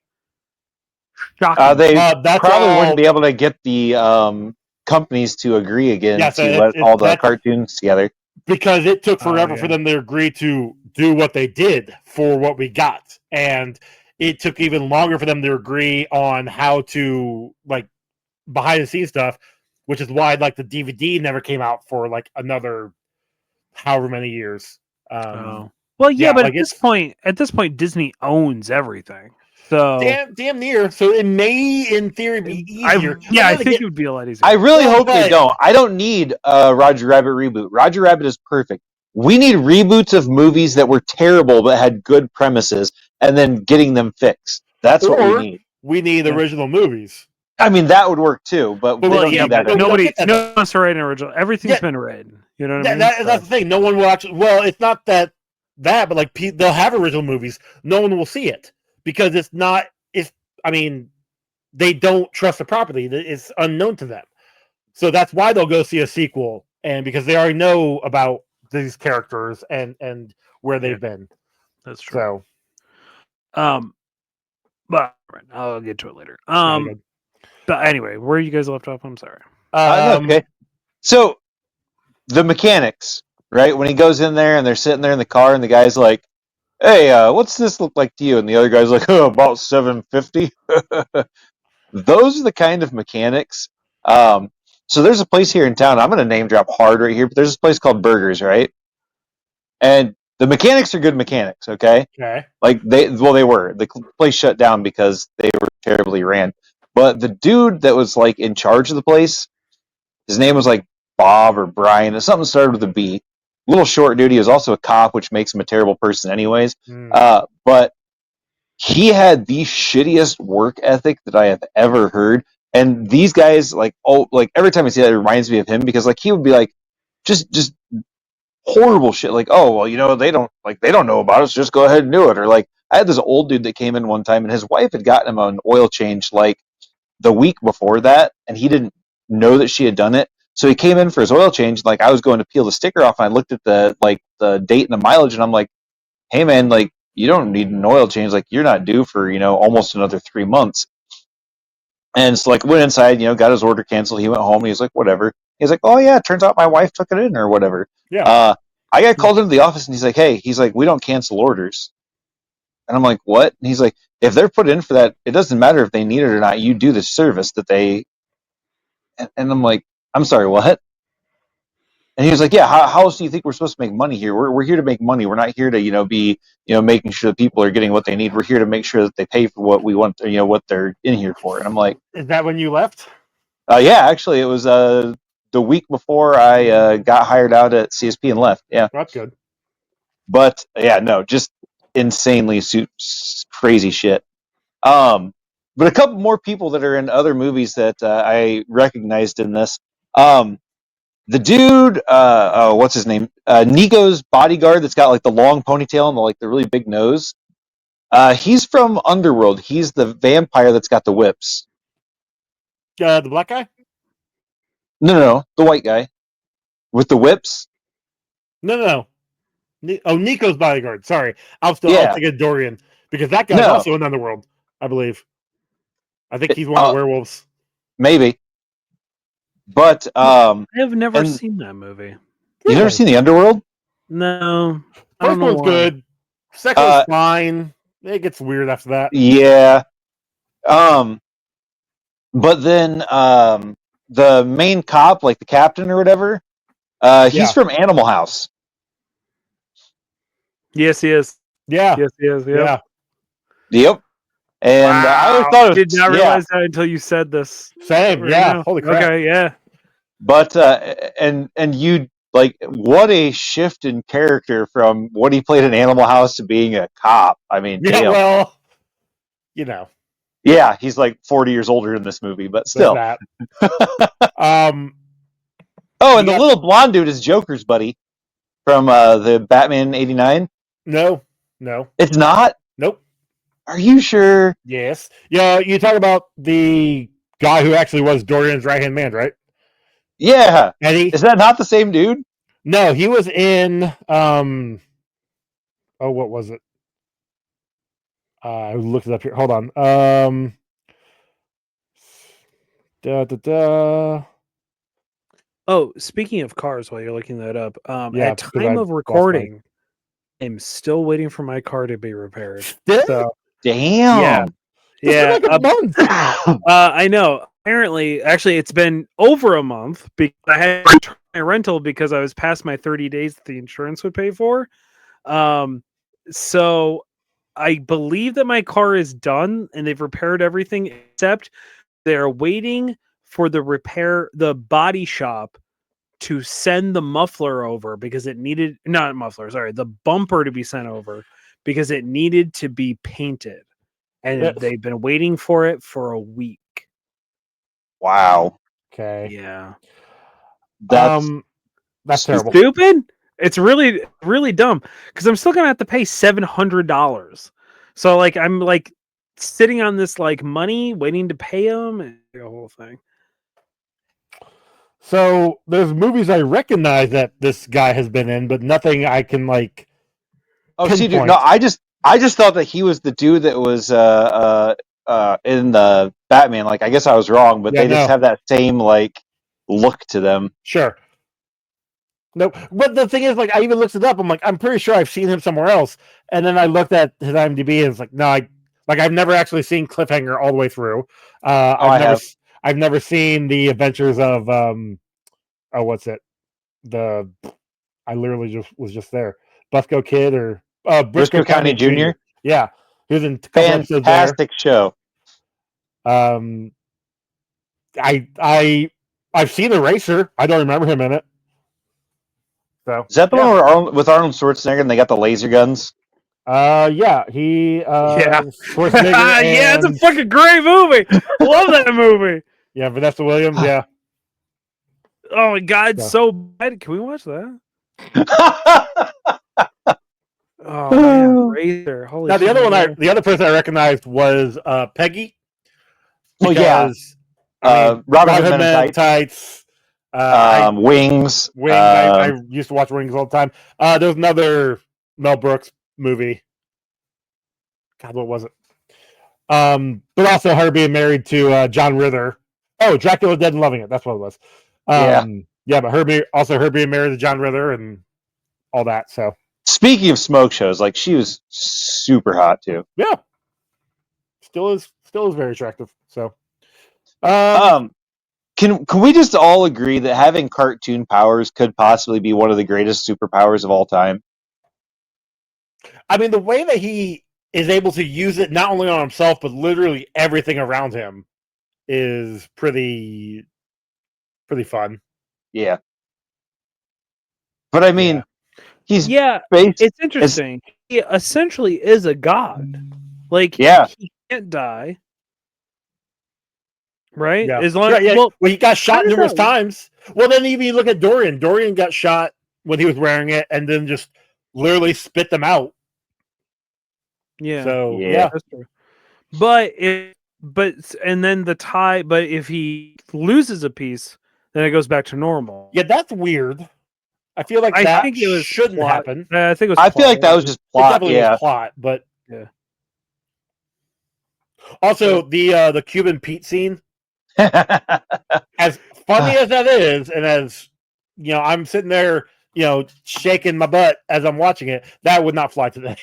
shocking. They probably wouldn't be able to get the companies to agree again to let all the cartoons together. Because it took forever for them to agree to do what they did for what we got. And it took even longer for them to agree on how to, behind the scenes stuff, which is why, the DVD never came out for, another however many years. Well, yeah, but at this point, Disney owns everything. So damn near. So it may, in theory, be easier. I think it would be a lot easier. I really hope they don't. I don't need a Roger Rabbit reboot. Roger Rabbit is perfect. We need reboots of movies that were terrible but had good premises, and then getting them fixed. That's what we need. We need original movies. I mean, that would work too, but they Well, don't yeah, do that. but nobody get that. no one wants to write an original. Everything's Yeah. been written. You know what I mean? That's the thing. No one will actually. Well, it's not that, but like they'll have original movies. No one will see it because it's not. It's. I mean, they don't trust the property. It's unknown to them. So that's why they'll go see a sequel, and because they already know about these characters and where they've been. That's true. So, but I'll get to it later. good. But anyway, where you guys left off? I'm sorry. Okay. So the mechanics, right? When he goes in there and they're sitting there in the car, and the guy's like, "Hey, what's this look like to you?" And the other guy's like, "Oh, about 750." Those are the kind of mechanics. So there's a place here in town. I'm going to name drop hard right here, but there's this place called Burgers, right? And the mechanics are good mechanics, okay? Okay. Like they were. The place shut down because they were terribly ran. But the dude that was like in charge of the place, his name was like Bob or Brian. Something started with a B. Little short dude. He was also a cop, which makes him a terrible person, anyways. But he had the shittiest work ethic that I have ever heard. And these guys, like every time I see that, it reminds me of him because like he would be like, just horrible shit. Like, oh well, they don't know about us. Just go ahead and do it. Or like, I had this old dude that came in one time, and his wife had gotten him an oil change like the week before that, and he didn't know that she had done it. So he came in for his oil change. Like I was going to peel the sticker off, and I looked at the date and the mileage, and I'm like, hey man, like you don't need an oil change. Like you're not due for almost another 3 months. And so like went inside, got his order canceled. He went home. And he was like, whatever. He's like, oh yeah, it turns out my wife took it in or whatever. Yeah. I got called into the office and he's like, hey, we don't cancel orders. And I'm like, what? And he's like, if they're put in for that, it doesn't matter if they need it or not. You do the service that they. And I'm like, I'm sorry, what? And he was like, yeah, how else do you think we're supposed to make money here? We're here to make money. We're not here to be, making sure that people are getting what they need. We're here to make sure that they pay for what we want, what they're in here for. And I'm like, is that when you left? Yeah, actually, it was the week before I got hired out at CSP and left. Yeah, That's good. but yeah, no, just insanely crazy shit. But a couple more people that are in other movies that I recognized in this. The dude, what's his name? Nico's bodyguard that's got like the long ponytail and the really big nose. He's from Underworld. He's the vampire that's got the whips. The black guy? No, the white guy with the whips. No. Nico's bodyguard. Sorry, I'll thinking Dorian because that guy's also in Underworld, I believe. I think he's one of the werewolves. Maybe. But I have never seen that movie. You never seen the Underworld? No. First one's good. Second one's fine. It gets weird after that. Yeah. But then the main cop, like the captain or whatever, he's from Animal House. Yes, he is. Yeah. Yes, he is. Yeah. Yep. And I always thought did not realize that until you said this. Same. Right now. Holy crap. Okay. Yeah. But and you like what a shift in character from what he played in Animal House to being a cop. I mean, yeah. Damn. Well, Yeah, he's like 40 years older in this movie, but still. Oh, and the little blonde dude is Joker's buddy from the Batman '89. No. It's not? Nope. Are you sure? Yes. Yeah, you talk about the guy who actually was Dorian's right-hand man, right? Yeah. Eddie? Is that not the same dude? No, he was in what was it? I looked it up here. Hold on. Oh, speaking of cars, while you're looking that up, Yeah, at time of recording, I'm still waiting for my car to be repaired. So, damn. Yeah. Like a month. I know. Apparently, actually, it's been over a month because I had to return my rental because I was past my 30 days that the insurance would pay for. So I believe that my car is done and they've repaired everything except they're waiting for the body shop to send the muffler over because it needed the bumper to be sent over because it needed to be painted. And they've been waiting for it for a week. Wow. Okay. Yeah. That's terrible. Stupid. It's really, really dumb because I'm still gonna have to pay $700. So like I'm like sitting on this like money, waiting to pay them, and the whole thing. So there's movies I recognize that this guy has been in, but nothing I can like. Oh, see, dude. pinpoint. No, I just thought that he was the dude that was in the Batman. Like, I guess I was wrong, but Yeah, they just no. have that same like look to them. Sure. No, but the thing is, like, I even looked it up. I'm like, I'm pretty sure I've seen him somewhere else. And then I looked at his IMDb, and it's like, no, I've never actually seen Cliffhanger all the way through. I've never seen the Adventures of what's it? I literally was just there. Briscoe Kid or Briscoe County Jr. Yeah, he was in a couple episodes there. Fantastic show. I've seen Eraser. I don't remember him in it. So Is that the one with Arnold Schwarzenegger and they got the laser guns? Yeah, he Schwarzenegger yeah, it's a fucking great movie. Love that movie. Yeah, Vanessa Williams. Yeah. Oh my god, so bad. Can we watch that? Oh man, Razor. Holy now the shit, the other person I recognized was Peggy. Oh yeah, Robin Hood Men in Tights. Wings. Wings. I used to watch Wings all the time. There's another Mel Brooks movie. God, what was it? But also her being married to John Ritter. Oh, Dracula Dead and Loving It. That's what it was. Yeah, but her being married to John Ritter and all that. So speaking of smoke shows, like she was super hot too. Yeah, still is very attractive. So, can we just all agree that having cartoon powers could possibly be one of the greatest superpowers of all time? I mean, the way that he is able to use it not only on himself but literally everything around him is pretty fun. Yeah. But I mean, it's interesting. He essentially is a god. Like, he can't die. Right? Yeah. As long well, he got shot numerous times. Well, then even you look at Dorian. Dorian got shot when he was wearing it and then just literally spit them out. Yeah. So, that's true. But if he loses a piece, then it goes back to normal. Yeah, that's weird. I feel like shouldn't happen. I think it was. I feel like that was just plot. It definitely was plot, but yeah. Also, the Cuban Pete scene, as funny as that is, and as I'm sitting there, shaking my butt as I'm watching it. That would not fly today.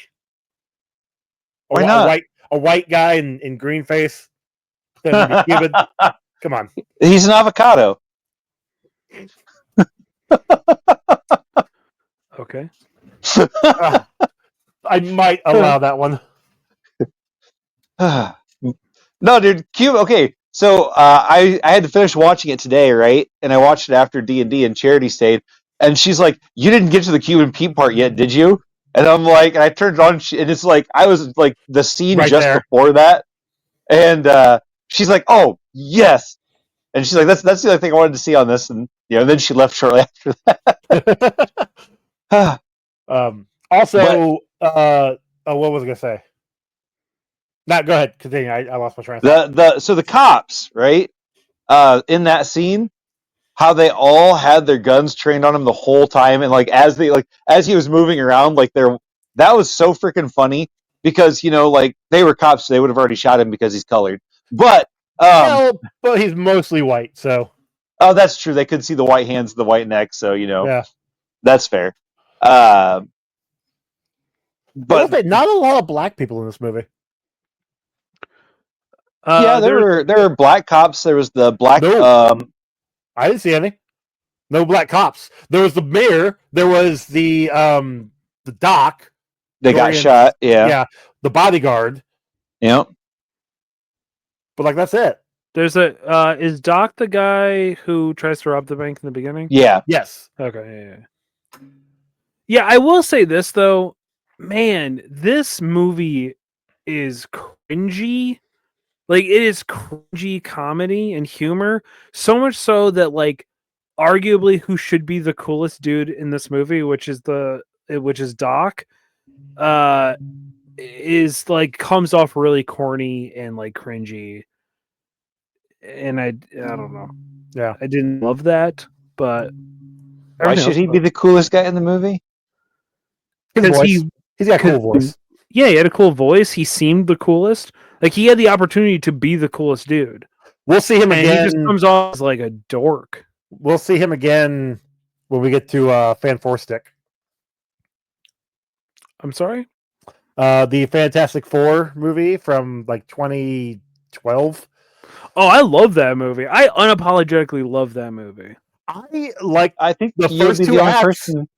Why not? A white guy in green face. Cuban. Come on. He's an avocado. Okay. I might allow that one. No, dude. Cuba. Okay, so I had to finish watching it today, right? And I watched it after D&D and Charity stayed. And she's like, "You didn't get to the Cuban Pete part yet, did you?" And I'm like, and I turned it on, and it's like I was like the scene right just there. before that, and she's like, "Oh yes," and she's like, "That's the only thing I wanted to see on this," and then she left shortly after that. Also, what was I gonna say? No, go ahead. Continue. I lost my train of thought. So the cops, right? In that scene, how they all had their guns trained on him the whole time, and like as he was moving around, that was so freaking funny because like they were cops, so they would have already shot him because he's colored. But but he's mostly white, so. Oh, that's true. They could see the white hands, the white neck, so yeah, that's fair. But not a lot of black people in this movie. Yeah, there were black cops. There was the black. I didn't see any. No black cops. There was the mayor. There was the doc. They got shot. Yeah. Yeah. The bodyguard. Yep. But that's it. There's is Doc the guy who tries to rob the bank in the beginning? Yeah. Yes. Okay. Yeah, I will say this though, man, this movie is cringy. Like, it is cringy comedy and humor, so much so that, like, arguably who should be the coolest dude in this movie, which is Doc, is like comes off really corny and like cringy. And I don't know. Yeah, I didn't love that, but Why should he be the coolest guy in the movie? his because voice. He's got a cool voice. Yeah, he had a cool voice. He seemed the coolest. Like, he had the opportunity to be the coolest dude. We'll see him And again. he just comes off as like a dork. We'll see him again when we get to Fan Four Stick. I'm sorry? The Fantastic Four movie from like 2012. Oh, I love that movie. I unapologetically love that movie. I think the you'll first be two the only acts. person-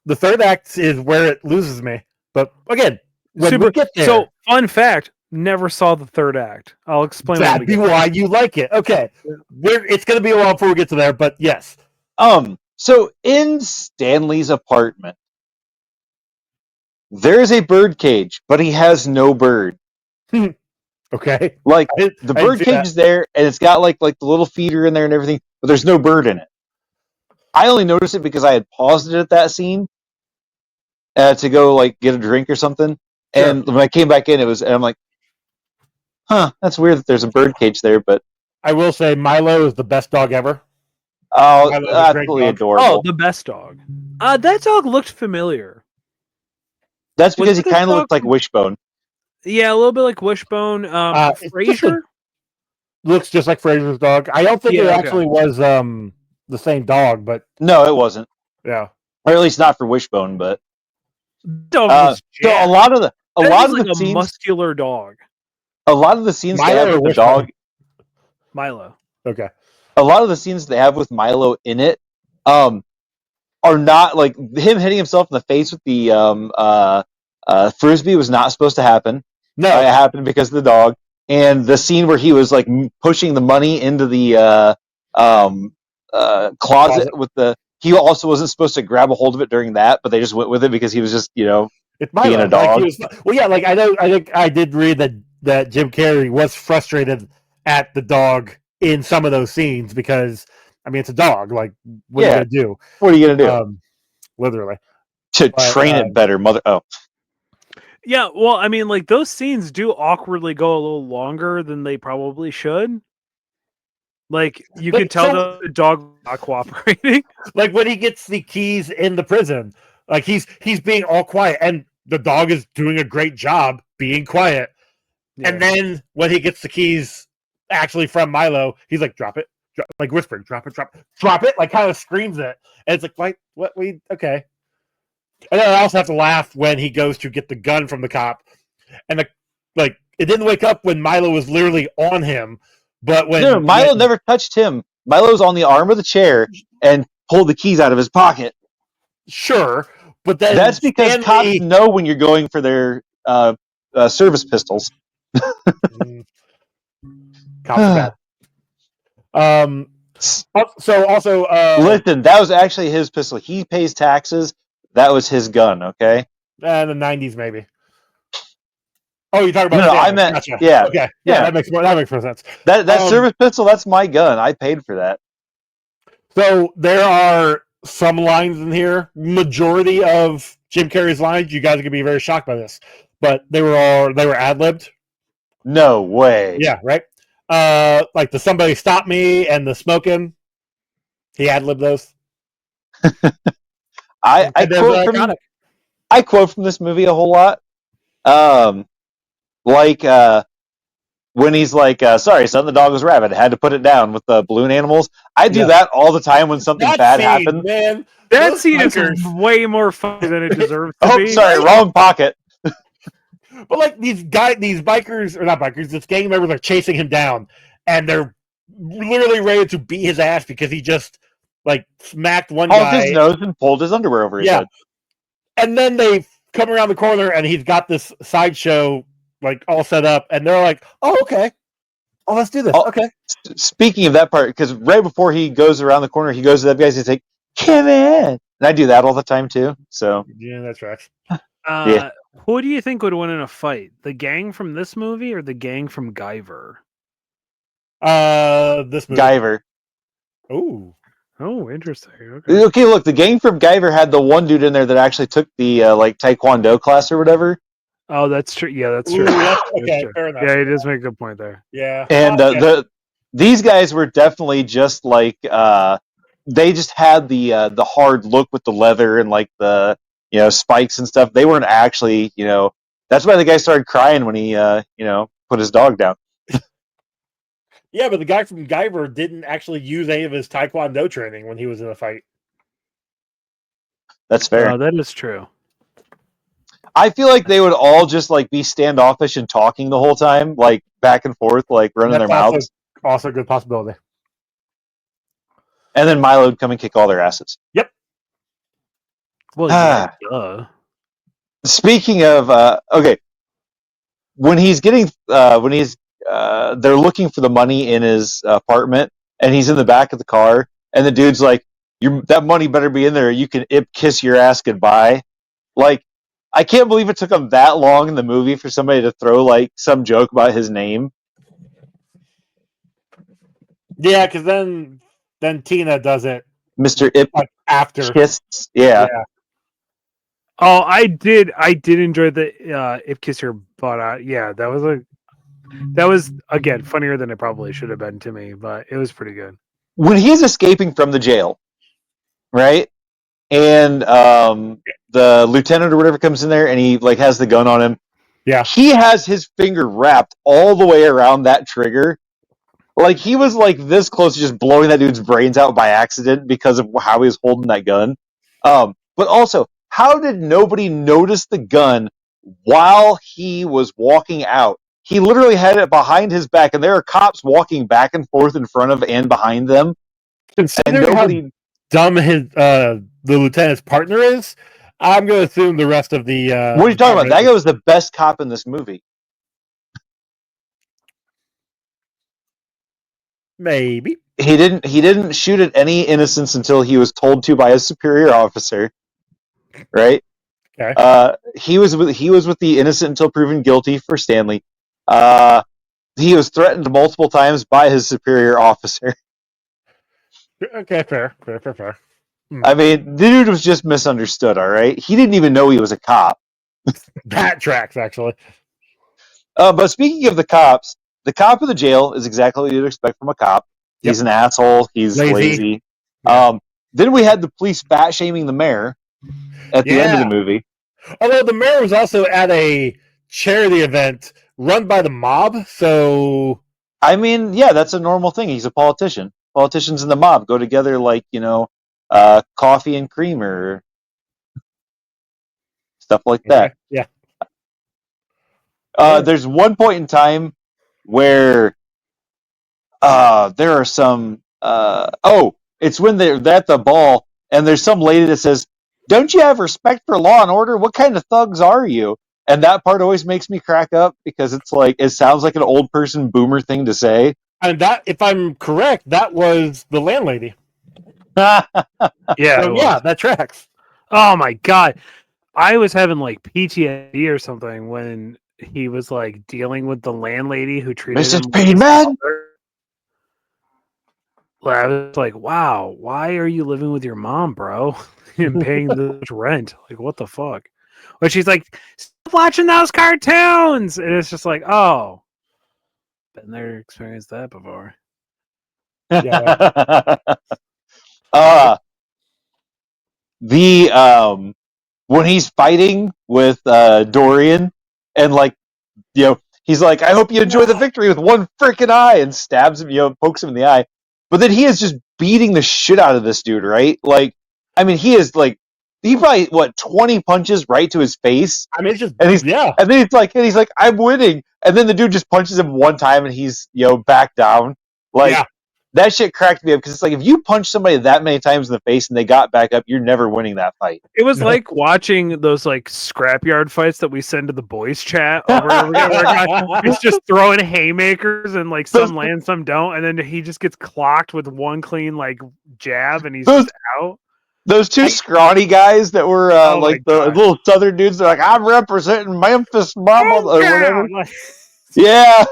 The third act is where it loses me. But again, when we get there, So, fun fact, never saw the third act. I'll explain that'd be why you like it. Okay, it's going to be a while before we get to there, but yes. So in Stanley's apartment, there's a bird cage, but he has no bird. Okay. Like, I the bird cage is there, and it's got like the little feeder in there and everything, but there's no bird in it. I only noticed it because I had paused it at that scene to go like get a drink or something. Sure. And when I came back in, and I'm like, huh, that's weird that there's a bird cage there, but I will say Milo is the best dog ever. oh, Milo's a great absolutely dog. adorable. Oh, the best dog. That dog looked familiar. That's because he Wasn't this kind of dog looked like from- Wishbone. Yeah, a little bit like Wishbone. It's just Frasier? Looks just like Fraser's dog. I don't think Yeah, it okay. actually was the same dog, but No, it wasn't, yeah. or at least not for Wishbone. But Dog was so a jacked. lot of the That was like the a scenes, muscular dog. a lot of the scenes they Milo have or with the Wishbone? dog, Milo. Okay. a lot of the scenes they have with Milo in it, are not like him hitting himself in the face with the frisbee was not supposed to happen. No. It happened because of the dog. And the scene where he was like pushing the money into the closet with he also wasn't supposed to grab a hold of it during that, but they just went with it because he was just, It's Milo. being a Like, dog. he was, well, yeah, like I think I did read that Jim Carrey was frustrated at the dog in some of those scenes because I mean it's a dog. Like, what are you gonna do? What are you gonna do? Literally. To but, train it better, mother. Oh, Yeah, well, I mean, like, those scenes do awkwardly go a little longer than they probably should. Like, you Like, could tell so- the dog was not cooperating. Like when he gets the keys in the prison, like he's being all quiet, and the dog is doing a great job being quiet. Yeah. And then when he gets the keys actually from Milo, he's like, drop it. Like whispering, drop it, like kind of screams it. And it's like, okay. And then I also have to laugh when he goes to get the gun from the cop. And it didn't wake up when Milo was literally on him. But when no, Milo never touched him. Milo's on the arm of the chair and pulled the keys out of his pocket. Sure. But then That's because Stanley- cops know when you're going for their service pistols. Cops are bad. So also, Listen, that was actually his pistol. He pays taxes. That was his gun. Okay. in the 90s maybe. Oh, you're talking about No, Stanley. I meant Gotcha. yeah. Okay, yeah, Yeah. that makes more sense. That service pistol. That's my gun. I paid for that. So there are some lines in here. Majority of Jim Carrey's lines, you guys are gonna be very shocked by this, but they were ad libbed. No way. Yeah, right. Like the "somebody stop me" and the "smoking." He ad libbed those. I quote from this movie a whole lot. When he's like, sorry, son, the dog was rabid. I had to put it down with the balloon animals. I do that all the time when something bad happens. Man, that those scene bikers- is way more funny than it deserves to Oh, be. sorry, wrong pocket. But like these bikers, or not bikers, this gang members are chasing him down, and they're literally ready to beat his ass because he just like smacked one Pulled guy. his nose and pulled his underwear over his head. And then they come around the corner, and he's got this sideshow like all set up, and they're like, "Oh, okay, oh, let's do this." Oh. Okay. Speaking of that part, because right before he goes around the corner, he goes to that guy. He's like, "Come in," and I do that all the time too. So Yeah, that's right. Yeah. Who do you think would win in a fight? The gang from this movie or the gang from Guyver? This movie. Guyver. Ooh. Oh, interesting. Okay. Okay, look, the gang from Guyver had the one dude in there that actually took the like Taekwondo class or whatever. Oh, that's true. Yeah, that's true. Ooh, That's okay, true. fair enough. Yeah, he does make a good point there. Yeah. And these guys were definitely just like they just had the hard look with the leather and like the spikes and stuff. They weren't actually that's why the guy started crying when he put his dog down. Yeah, but the guy from Guyver didn't actually use any of his Taekwondo training when he was in a fight. That's fair. That is true. I feel like they would all just like be standoffish and talking the whole time, like back and forth, like running their mouths. Also a good possibility. And then Milo would come and kick all their asses. Yep. Well, yeah, duh. Speaking of, okay, when he's getting, they're looking for the money in his apartment, and he's in the back of the car, and the dude's like, that money better be in there, or you can kiss your ass goodbye. Like, I can't believe it took him that long in the movie for somebody to throw, like, some joke about his name. Yeah, because then Tina does it. Mr. After. Ipkiss. Yeah. Oh, I did enjoy the Ipkiss your butt out. Yeah, that was again funnier than it probably should have been to me, but it was pretty good. When he's escaping from the jail, right? And the lieutenant or whatever comes in there and he like has the gun on him. Yeah. He has his finger wrapped all the way around that trigger. Like he was like this close to just blowing that dude's brains out by accident because of how he was holding that gun. But also, how did nobody notice the gun while he was walking out? He literally had it behind his back, and there are cops walking back and forth in front of and behind them. Considering And nobody... how dumb the lieutenant's partner is, I'm going to assume the rest of the... what are you talking about? That guy was the best cop in this movie. Maybe. He didn't shoot at any innocents until he was told to by his superior officer. Right? Okay. He was with the innocent until proven guilty for Stanley. He was threatened multiple times by his superior officer. Okay, fair. I mean, the dude was just misunderstood, all right? He didn't even know he was a cop. That tracks, actually. But speaking of the cops, the cop of the jail is exactly what you'd expect from a cop. He's an asshole. He's lazy. Yeah. Then we had the police fat-shaming the mayor at the end of the movie. Although the mayor was also at a charity event run by the mob, so... I mean, yeah, that's a normal thing. He's a politician. Politicians and the mob go together like, coffee and cream or stuff like that. Yeah. There's one point in time where there are some... it's when they're at the ball, and there's some lady that says, "Don't you have respect for law and order? What kind of thugs are you?" And that part always makes me crack up because it's like it sounds like an old person boomer thing to say. And that, if I'm correct, that was the landlady. Yeah, that tracks. Oh my god, I was having like PTSD or something when he was like dealing with the landlady who treated him Mrs. Painman. I was like, wow, why are you living with your mom, bro? And paying this much rent? Like, what the fuck? But she's like, stop watching those cartoons, and it's just like, oh, been there, experienced that before. When he's fighting with Dorian, and like, he's like, "I hope you enjoy the victory," with one freaking eye, and stabs him, pokes him in the eye. But then he is just beating the shit out of this dude, right? Like, I mean, he is like, he probably 20 punches right to his face. I mean, it's just and then he's like, "I'm winning," and then the dude just punches him one time, and he's back down. Like that shit cracked me up because it's like if you punch somebody that many times in the face and they got back up, you're never winning that fight. It was like watching those like scrapyard fights that we send to the boys chat over and over again. He's just throwing haymakers and like some land, some don't, and then he just gets clocked with one clean like jab and he's just out. Those two scrawny guys that were Oh like my the God. little southern dudes. They're like, I'm representing Memphis, mama, or whatever. Like, Yeah.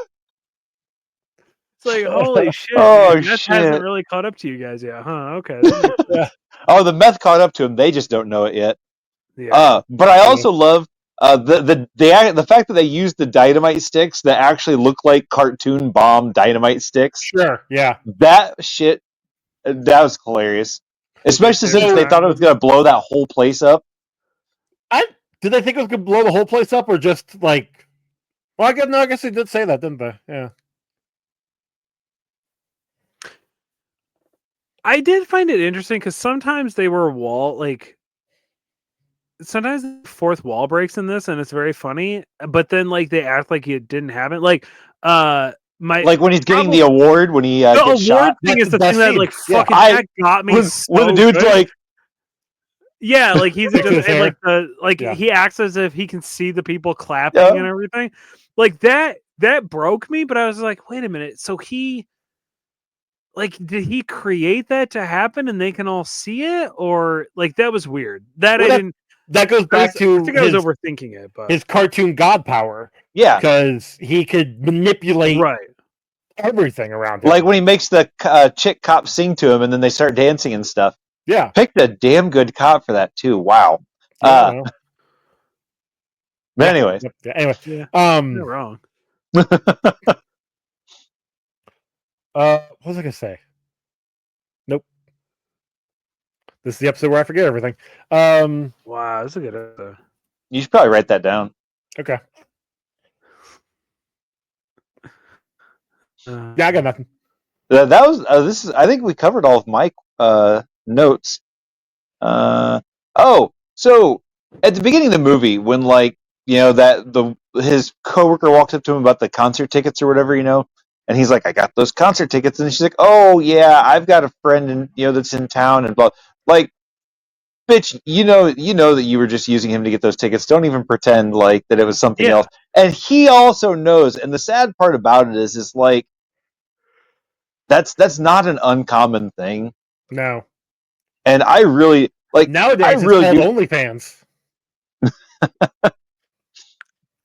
it's like, holy shit, Oh, man. Meth hasn't shit. really caught up to you guys yet, huh? Okay. That makes sense. Oh, the meth caught up to him. They just don't know it yet. Yeah. But I also love the fact that they used the dynamite sticks that actually look like cartoon bomb dynamite sticks. Sure, yeah. That shit, that was hilarious. Especially since they thought it was going to blow that whole place up. Did they think it was going to blow the whole place up, or just like? Well, I guess they did say that, didn't they? Yeah. I did find it interesting because sometimes they were sometimes the fourth wall breaks in this, and it's very funny. But then like they act like it didn't happen. Like like when he's getting the award when he the gets award shot. thing is the That thing that scene. like Yeah. fucking that got me. When the dude's good. like, yeah, like he's Fix his just and, like hair. Yeah. he acts as if he can see the people clapping Yeah. and everything. Like that broke me. But I was like, wait a minute. So he. Like, did he create that to happen and they can all see it? Or, like, that was weird. That Well, I didn't... That goes back to I think I was overthinking it, but... his cartoon god power. yeah. Because he could manipulate Right. everything around him. Like when he makes the chick cop sing to him and then they start dancing and stuff. Yeah. Picked a damn good cop for that, too. Wow. But anyways. Yeah. Anyway. Yeah. You're wrong. What was I gonna say? Nope. This is the episode where I forget everything. Wow, that's a good episode. You should probably write that down. Okay. Yeah, I got nothing. That was this is. I think we covered all of my notes. So at the beginning of the movie, when his coworker walks up to him about the concert tickets or whatever, and he's like, "I got those concert tickets," and she's like, "Oh yeah, I've got a friend that's in town," and blah. Like, bitch, you know that you were just using him to get those tickets. Don't even pretend like that it was something else. And he also knows. And the sad part about it is like that's not an uncommon thing. No. And I really like nowadays. It's called OnlyFans.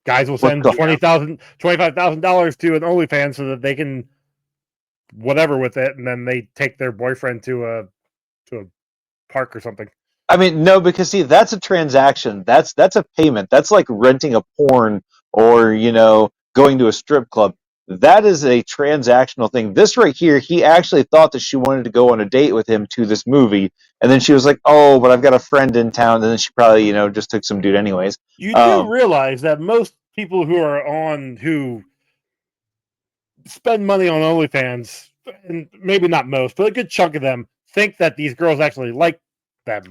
Guys will send $25,000 to an OnlyFans so that they can whatever with it, and then they take their boyfriend to a park or something. I mean, no, because see, that's a transaction. That's a payment. That's like renting a porn or going to a strip club. That is a transactional thing. This right here, he actually thought that she wanted to go on a date with him to this movie, and then she was like, "Oh, but I've got a friend in town," and then she probably just took some dude anyways. You do realize that most people who spend money on OnlyFans, and maybe not most, but a good chunk of them, think that these girls actually like them.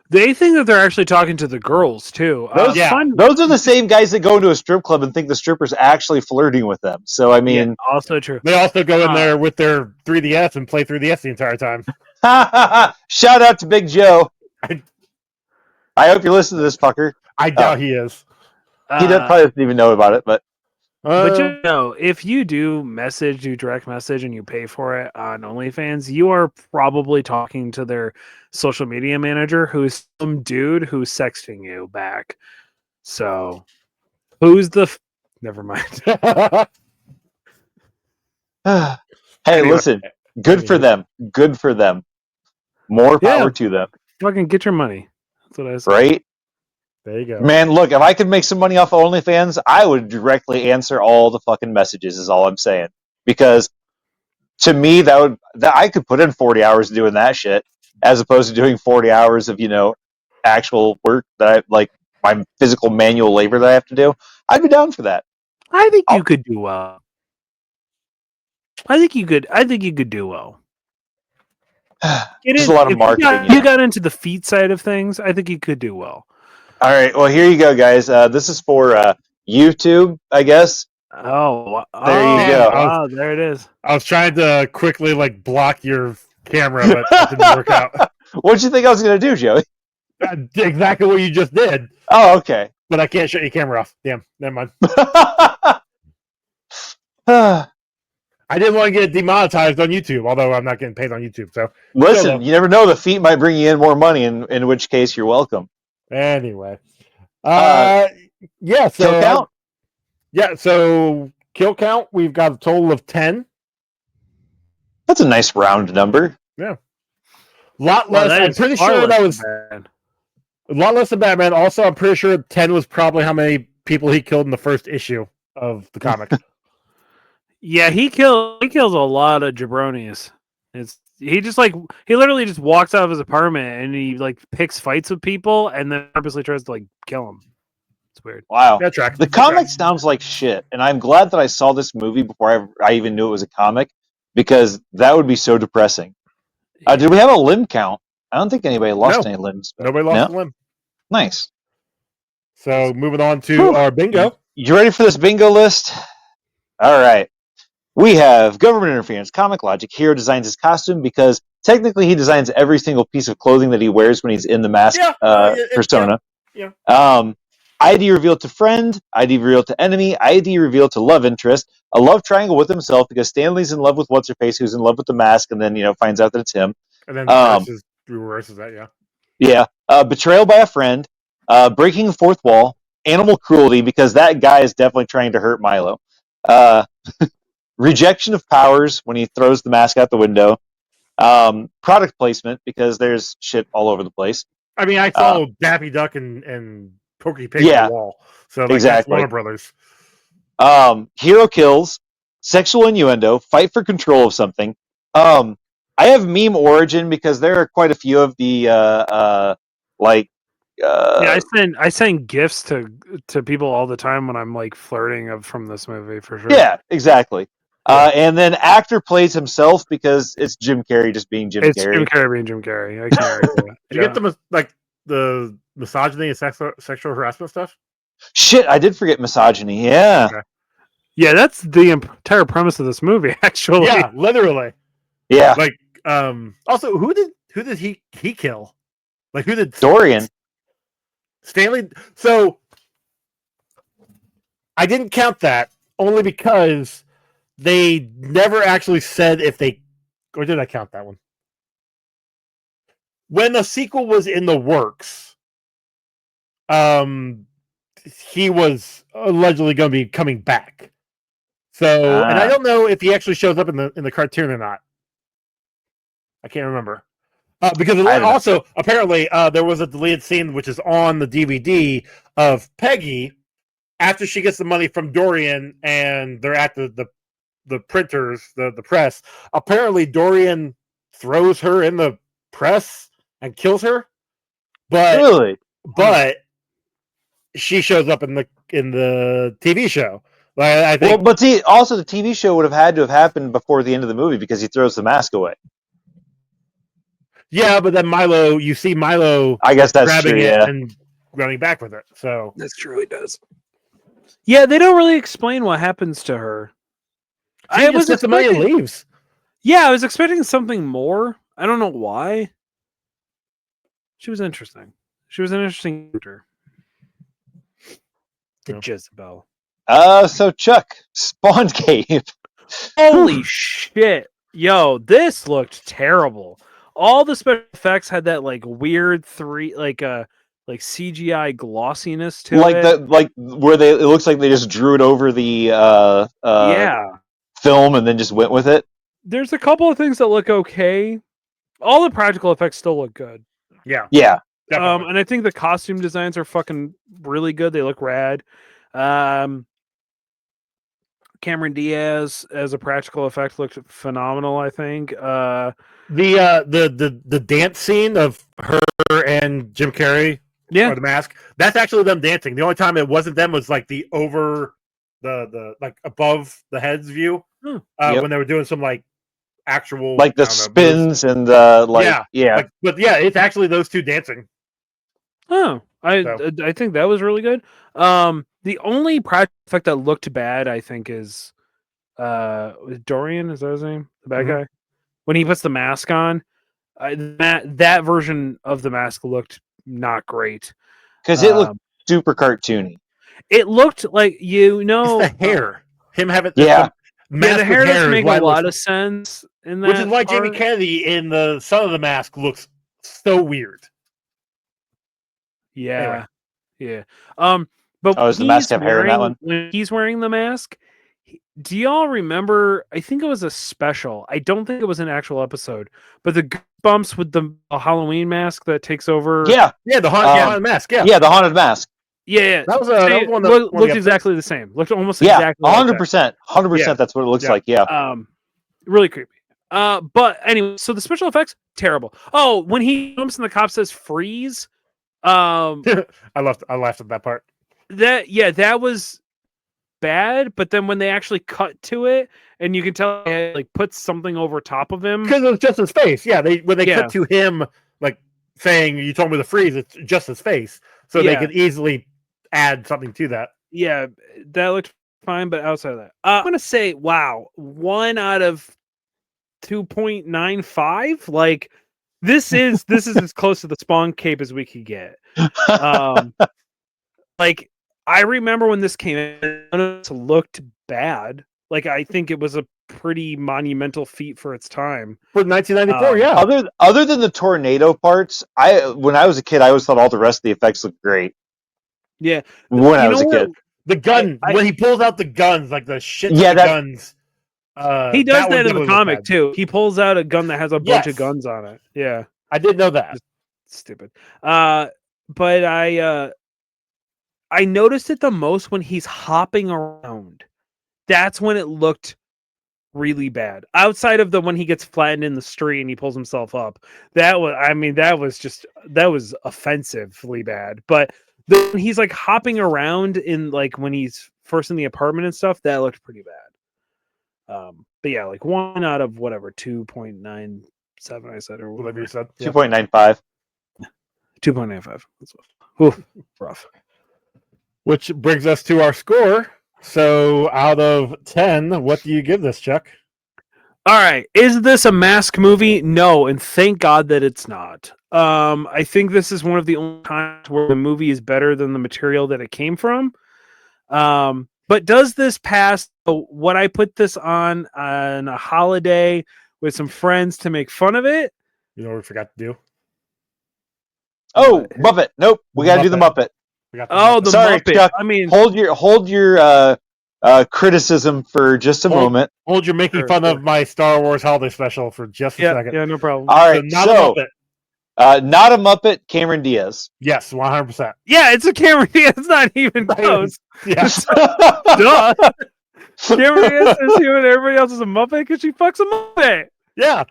They think that they're actually talking to the girls too. Those are the same guys that go into a strip club and think the stripper's actually flirting with them. So I mean, also true. They also go in there with their 3DS and play 3DS the entire time. Shout out to Big Joe. I hope you listen to this fucker. I doubt he is. He probably doesn't even know about it, but if you do direct message and you pay for it on OnlyFans, you are probably talking to their social media manager, who's some dude who's sexting you back. So, who's never mind. Hey, listen, good for them. Good for them. More power to them. Fucking get your money. That's what I said. Right? There you go. Man, look, if I could make some money off of OnlyFans, I would directly answer all the fucking messages, is all I'm saying. Because to me, that I could put in 40 hours doing that shit, as opposed to doing 40 hours of, actual work that my physical manual labor that I have to do. I'd be down for that. I think you could do well. I think you could do well. There's a lot of marketing. You got into the feet side of things. I think you could do well. All right. Well, here you go, guys. This is for YouTube, I guess. Oh, there you go. Wow, there it is. I was trying to quickly block your camera, but that didn't work out. What did you think I was going to do, Joey? Exactly what you just did. Oh, okay. But I can't shut your camera off. Damn, never mind. I didn't want to get it demonetized on YouTube, although I'm not getting paid on YouTube. So Listen, you never know. The feat might bring you in more money, in which case you're welcome. anyway, Uh, yeah. So Kill count? So kill count. We've got a total of 10. That's a nice round number. Yeah, a lot Well, less. that I'm is pretty far sure less that was than a lot less than Batman. Also, I'm pretty sure 10 was probably how many people he killed in the first issue of the comic. Yeah, he kills a lot of jabronis. He literally just walks out of his apartment and he like picks fights with people and then purposely tries to like kill them. It's weird. Wow. That tracks. The comic sounds like shit, and I'm glad that I saw this movie before I even knew it was a comic, because that would be so depressing. Did we have a limb count? I don't think anybody lost any limbs. Nobody lost a limb. Nice. So moving on to our bingo. You ready for this bingo list? All right. We have government interference, comic logic. Hero designs his costume because technically he designs every single piece of clothing that he wears when he's in the mask persona. Yeah. ID revealed to friend, ID revealed to enemy, ID revealed to love interest, a love triangle with himself because Stanley's in love with What's-Her-Face, who's in love with the mask, and then finds out that it's him. And then reverses that, yeah. Yeah. Betrayal by a friend, breaking the fourth wall, animal cruelty because that guy is definitely trying to hurt Milo. Rejection of powers when he throws the mask out the window. Product placement because there's shit all over the place. I mean, I saw Daffy Duck and Porky Pig on the wall. So like, exactly. Warner Brothers. Hero kills, sexual innuendo, fight for control of something. I have meme origin because there are quite a few of the I send gifts to people all the time when I'm like flirting from this movie for sure. Yeah, exactly. And then actor plays himself because it's Jim Carrey just being Jim Carrey. It's Jim Carrey being Jim Carrey. I can't argue that. Did you get the misogyny and sexual harassment stuff? Shit, I did forget misogyny. Yeah. Okay. Yeah, that's the entire premise of this movie, actually. Yeah, literally. Yeah. Like, also, who did he kill? Like, who did Dorian? Stanley. So I didn't count that only because they never actually said if they, or did I count that one? When the sequel was in the works, he was allegedly going to be coming back. So, and I don't know if he actually shows up in the cartoon or not. I can't remember. Because also, apparently, there was a deleted scene which is on the DVD of Peggy after she gets the money from Dorian and they're at the printers, the press. Apparently, Dorian throws her in the press and kills her. But she shows up in the TV show. Like, I think. Well, but see, also the TV show would have had to have happened before the end of the movie because he throws the mask away. Yeah, but then you see Milo. I guess that's grabbing true, it and running back with it. So that's true. He does. Yeah, they don't really explain what happens to her. I was just the money and leaves. Yeah, I was expecting something more. I don't know why. She was interesting. She was an interesting character. The Jezebel. So Chuck, Spawn Cave. Holy shit. Yo, this looked terrible. All the special effects had that like weird CGI glossiness to it. It looks like they just drew it over the film and then just went with it. There's a couple of things that look okay. All the practical effects still look good. Yeah. Yeah. And I think the costume designs are fucking really good. They look rad. Cameron Diaz as a practical effect looked phenomenal, I think. The dance scene of her and Jim Carrey, or the mask, that's actually them dancing. The only time it wasn't them was like the over the like above the heads view when they were doing some like actual like the spins and but it's actually those two dancing. Oh, I think that was really good. The only practical effect that looked bad, I think, is Dorian. Is that his name? The bad guy. When he puts the mask on, that version of the mask looked not great because it looked super cartoony. It looked like it's the hair. Him having mask the with hair doesn't is make why a it lot looks- of sense in that. which is why Jamie part. Kennedy in the Son of the Mask looks so weird. Yeah. Anyway. Yeah. But Oh, does the mask have hair in that one? when he's wearing the mask, do y'all remember? I think it was a special. I don't think it was an actual episode, but the Goosebumps with the Halloween mask that takes over. Yeah, Yeah, the haunted mask. Yeah, yeah, the haunted mask. Yeah. that was one looked exactly the same. Looked almost Yeah, exactly like that. 100%. 100%. Yeah. That's what it looks Yeah. like. Yeah. Really creepy. But anyway, so the special effects terrible. Oh, when he jumps and the cop says freeze. I laughed at that part. That was bad. But then when they actually cut to it, and you can tell they like put something over top of him Because it was just his face. Yeah, when they Yeah. cut to him, like saying, "You told me to freeze," it's just his face, so they Yeah. could easily add something to that. Yeah, that looked fine. But outside of that, I'm gonna say, wow, 1 out of 2.95. Like this is as close to the Spawn cape as we could get. Like I remember when this came in, it looked bad. Like I think it was a pretty monumental feat for its time. For 1994, yeah. Other than the tornado parts, when I was a kid, I always thought all the rest of the effects looked great. Yeah, When I was a kid. The gun, when he pulls out the guns, like the shit guns. He does that in the definitely look comic bad. too. He pulls out a gun that has a bunch of Yes. guns on it. Yeah, I did know that. stupid. But I noticed it the most when he's hopping around. That's when it looked really bad. Outside of the when he gets flattened in the street and he pulls himself up, that was offensively bad. But when he's like hopping around in like when he's first in the apartment and stuff, that looked pretty bad. But yeah, like 1 out of whatever 2.97 I said or Whatever you said. 2.95. 2.95. That's rough. Which brings us to our score. So out of 10, what do you give this, Chuck? All right. Is this a Mask movie? No, and thank God that it's not. I think this is one of the only times where the movie is better than the material that it came from. But does this pass what I put this on a holiday with some friends to make fun of it? You know what we forgot to do? Oh, Muppet. Nope. We got to do the Muppet. The Sorry, Muppet. Chuck. I mean, hold your criticism for just a moment. Hold your making fun of my Star Wars holiday special for just a second. Yeah, no problem. All right, not a Muppet. Not a Muppet, Cameron Diaz. Yes, 100%. Yeah, it's a Cameron Diaz. It's not even close. Yes. Duh. Cameron Diaz is human. Everybody else is a Muppet because she fucks a Muppet. Yeah.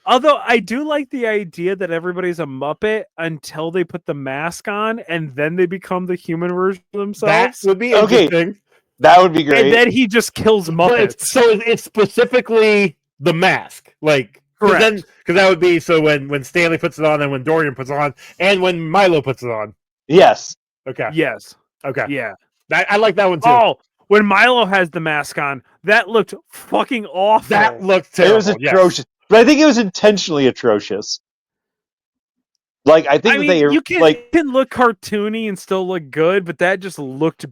Although I do like the idea that everybody's a Muppet until they put the mask on and then they become the human version of themselves. That would be Okay. interesting. That would be great. And then he just kills Muppets. So it's specifically the mask. Like, correct. Because that would be so when Stanley puts it on and when Dorian puts it on and when Milo puts it on. Yes. Okay. Yes. Okay. Yeah. I like that one too. Oh, when Milo has the mask on, that looked fucking awful. That looked terrible. It was atrocious. But I think it was intentionally atrocious. Like, I think you can look cartoony and still look good, but that just looked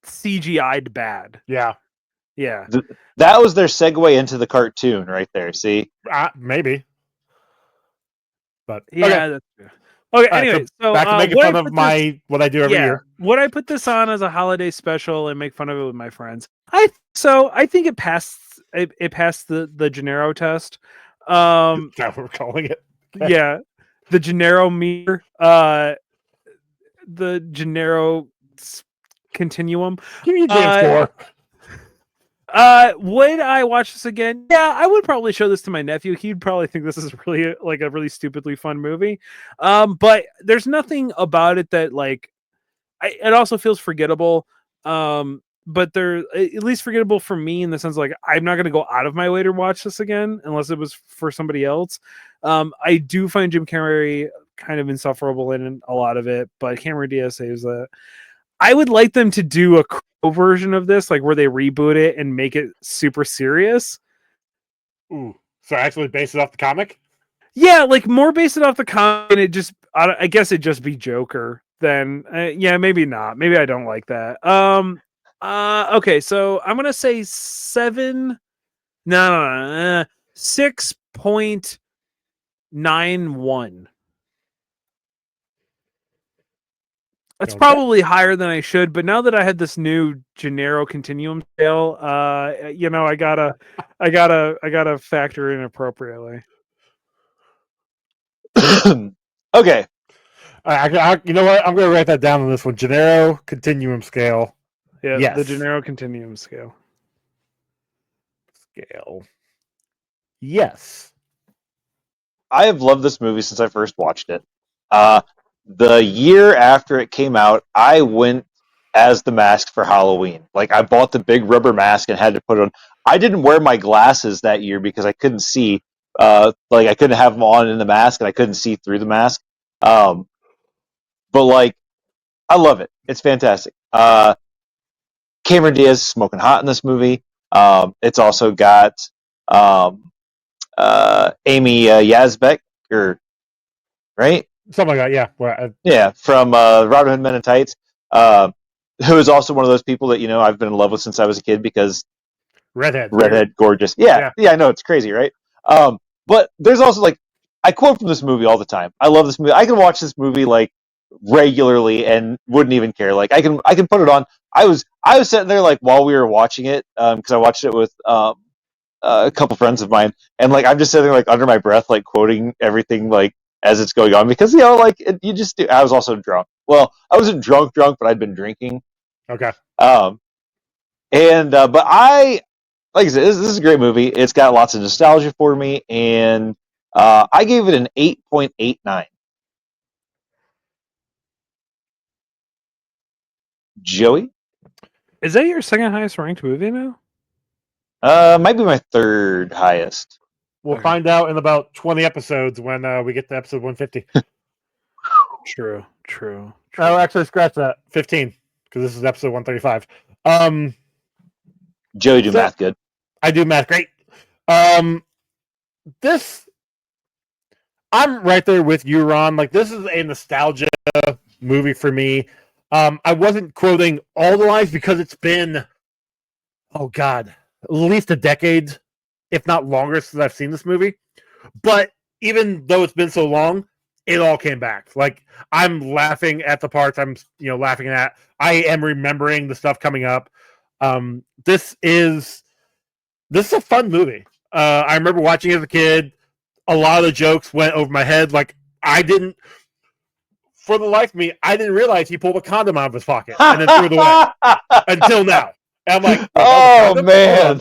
CGI'd bad. Yeah. Yeah. That was their segue into the cartoon right there. See? Maybe. But yeah, okay. that's true. Okay, anyway, so back to making fun of what I do every year. Would I put this on as a holiday special and make fun of it with my friends? I think it passed. It passed the Janero test. That's what we're calling it. Okay. Yeah, the Janero meter. The Janero continuum. Give me a damn score. Would I watch this again? Yeah, I would probably show this to my nephew. He'd probably think this is really like a really stupidly fun movie. But there's nothing about it that like it also feels forgettable. But they're at least forgettable for me in the sense like I'm not going to go out of my way to watch this again unless it was for somebody else. I do find Jim Carrey kind of insufferable in a lot of it, but Cameron Diaz saves that. I would like them to do a Crow version of this, like where they reboot it and make it super serious. Ooh, so actually base it off the comic? Yeah, like more based it off the comic, and it just, I guess it'd just be Joker. Then, yeah, maybe not. Maybe I don't like that. Okay, so I'm gonna say 7. No, 6.91. That's Okay. probably higher than I should, but now that I had this new Janero continuum scale, I gotta factor in appropriately. Okay. You know what? I'm going to write that down on this one. Janero continuum scale. Yeah, Yes. the Janero continuum scale. Yes. I have loved this movie since I first watched it. The year after it came out, I went as the mask for Halloween. Like, I bought the big rubber mask and had to put it on. I didn't wear my glasses that year because I couldn't see. Like, I couldn't have them on in the mask, and I couldn't see through the mask. But like, I love it. It's fantastic. Cameron Diaz is smoking hot in this movie. It's also got Amy Yazbek, right? Something like that, yeah. Well, Yeah, from Robin Hood Men in Tights, who is also one of those people that I've been in love with since I was a kid because redhead, gorgeous. Yeah, I know, it's crazy, right? But there's also like I quote from this movie all the time. I love this movie. I can watch this movie like regularly and wouldn't even care. Like I can put it on. I was sitting there like while we were watching it because I watched it with a couple friends of mine, and like I'm just sitting there like under my breath like quoting everything like as it's going on because like you just do. I was also drunk. Well, I wasn't drunk, but I'd been drinking. Okay. And but like I said, this is a great movie. It's got lots of nostalgia for me, and I gave it an 8.89. Joey? Is that your second highest ranked movie now? Might be my third highest. We'll find out in about 20 episodes when we get to episode 150. True. Oh, actually, scratch that. 15, because this is episode 135. Joey do math good. I do math great. This, I'm right there with you, Ron. Like, this is a nostalgia movie for me. I wasn't quoting all the lines because it's been, oh God, at least a decade, if not longer, since I've seen this movie. But even though it's been so long, it all came back. Like, I'm laughing at the parts I'm laughing at. I am remembering the stuff coming up. This is a fun movie. I remember watching it as a kid. A lot of the jokes went over my head. Like, for the life of me, I didn't realize he pulled a condom out of his pocket and then threw it away until now. And I'm like, oh man.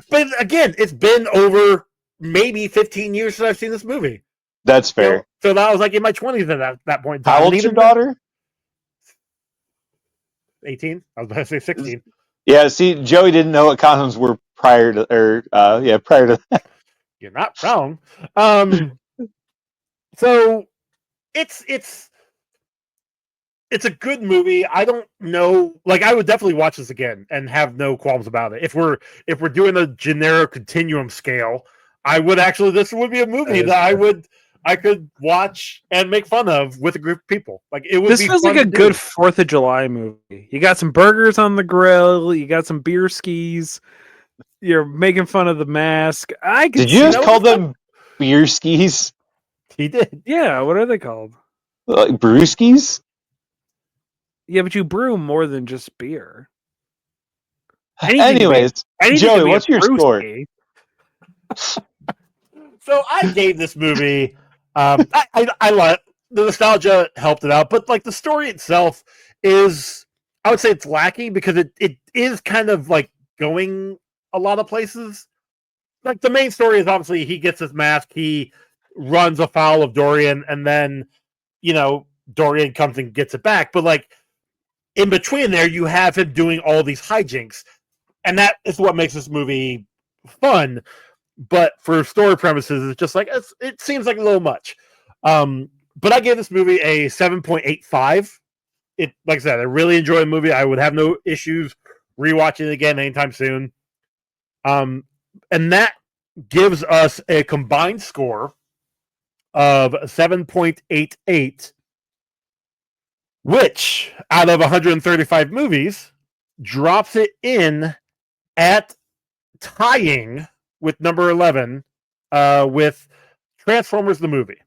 But again, it's been over maybe 15 years since I've seen this movie. That's fair. So I was like in my 20s at that point in time. How old's your daughter? 18. I was about to say 16. Yeah, see, Joey didn't know what condoms were prior to that. You're not wrong. So it's a good movie. I don't know. Like, I would definitely watch this again and have no qualms about it. If we're doing a Janero continuum scale, this would be a movie that I could watch and make fun of with a group of people. Like, it would. This feels like a good 4th of July movie. You got some burgers on the grill. You got some beer skis. You're making fun of the mask. Did you just call them beer skis? He did. Yeah. What are they called? Like brewskis? Yeah, but you brew more than just beer. Anyways, Joey, what's your score? So I gave this movie. I like the nostalgia helped it out, but like the story itself is, I would say it's lacking because it is kind of like going a lot of places. Like, the main story is obviously he gets his mask, he runs afoul of Dorian, and then Dorian comes and gets it back. But like in between there, you have him doing all these hijinks, and that is what makes this movie fun. But for story premises, it's just like it seems like a little much. But I gave this movie a 7.85. It, like I said, I really enjoy the movie. I would have no issues rewatching it again anytime soon. And that gives us a combined score of 7.88, which out of 135 movies drops it in at tying with number 11 with Transformers the movie.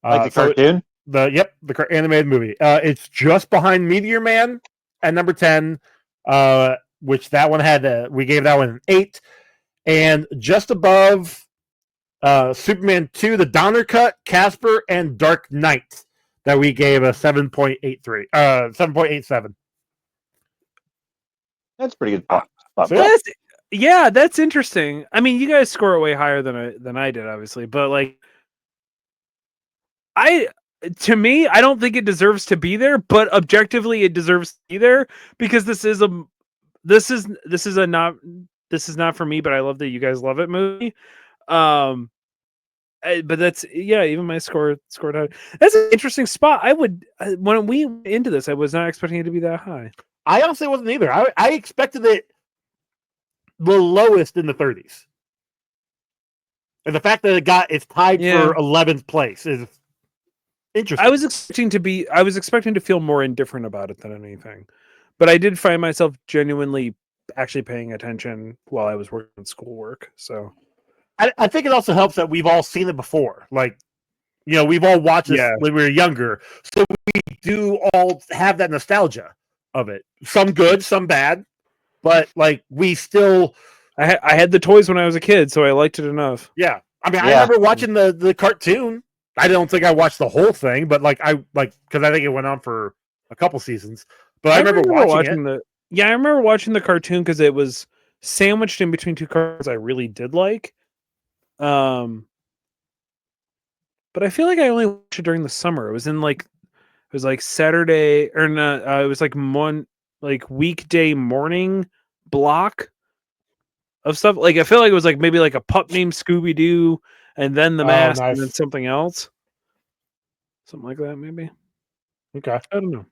Like the cartoon? The animated movie. It's just behind Meteor Man at number 10, which that one had, we gave that one an 8. And just above Superman 2, the Donner Cut, Casper, and Dark Knight, that we gave a 7.83, 7.87. That's pretty good. So that's interesting. I mean, you guys score it way higher than I did, obviously, but like, to me, I don't think it deserves to be there, but objectively, it deserves to be there because this is not for me, but I love that you guys love it movie. But that's even my scored out. That's an interesting spot. When we went into this, I was not expecting it to be that high. I honestly wasn't either. I expected it the lowest in the 30s, and the fact that it's tied for 11th place is interesting. I was expecting to feel more indifferent about it than anything, but I did find myself genuinely actually paying attention while I was working on schoolwork. So I think it also helps that we've all seen it before. Like, we've all watched this when we were younger, so we do all have that nostalgia of it. Some good, some bad, but like we still. I had the toys when I was a kid, so I liked it enough. Yeah, I mean, I remember watching the cartoon. I don't think I watched the whole thing, but because I think it went on for a couple seasons. But I remember watching it. I remember watching the cartoon because it was sandwiched in between two cartoons I really did like. But I feel like I only watched it during the summer. It was Saturday or not. It was like one weekday morning block of stuff. Like I feel like it was maybe a pup named Scooby Doo, and then the mask, and then something else, something like that, maybe. Okay, I don't know.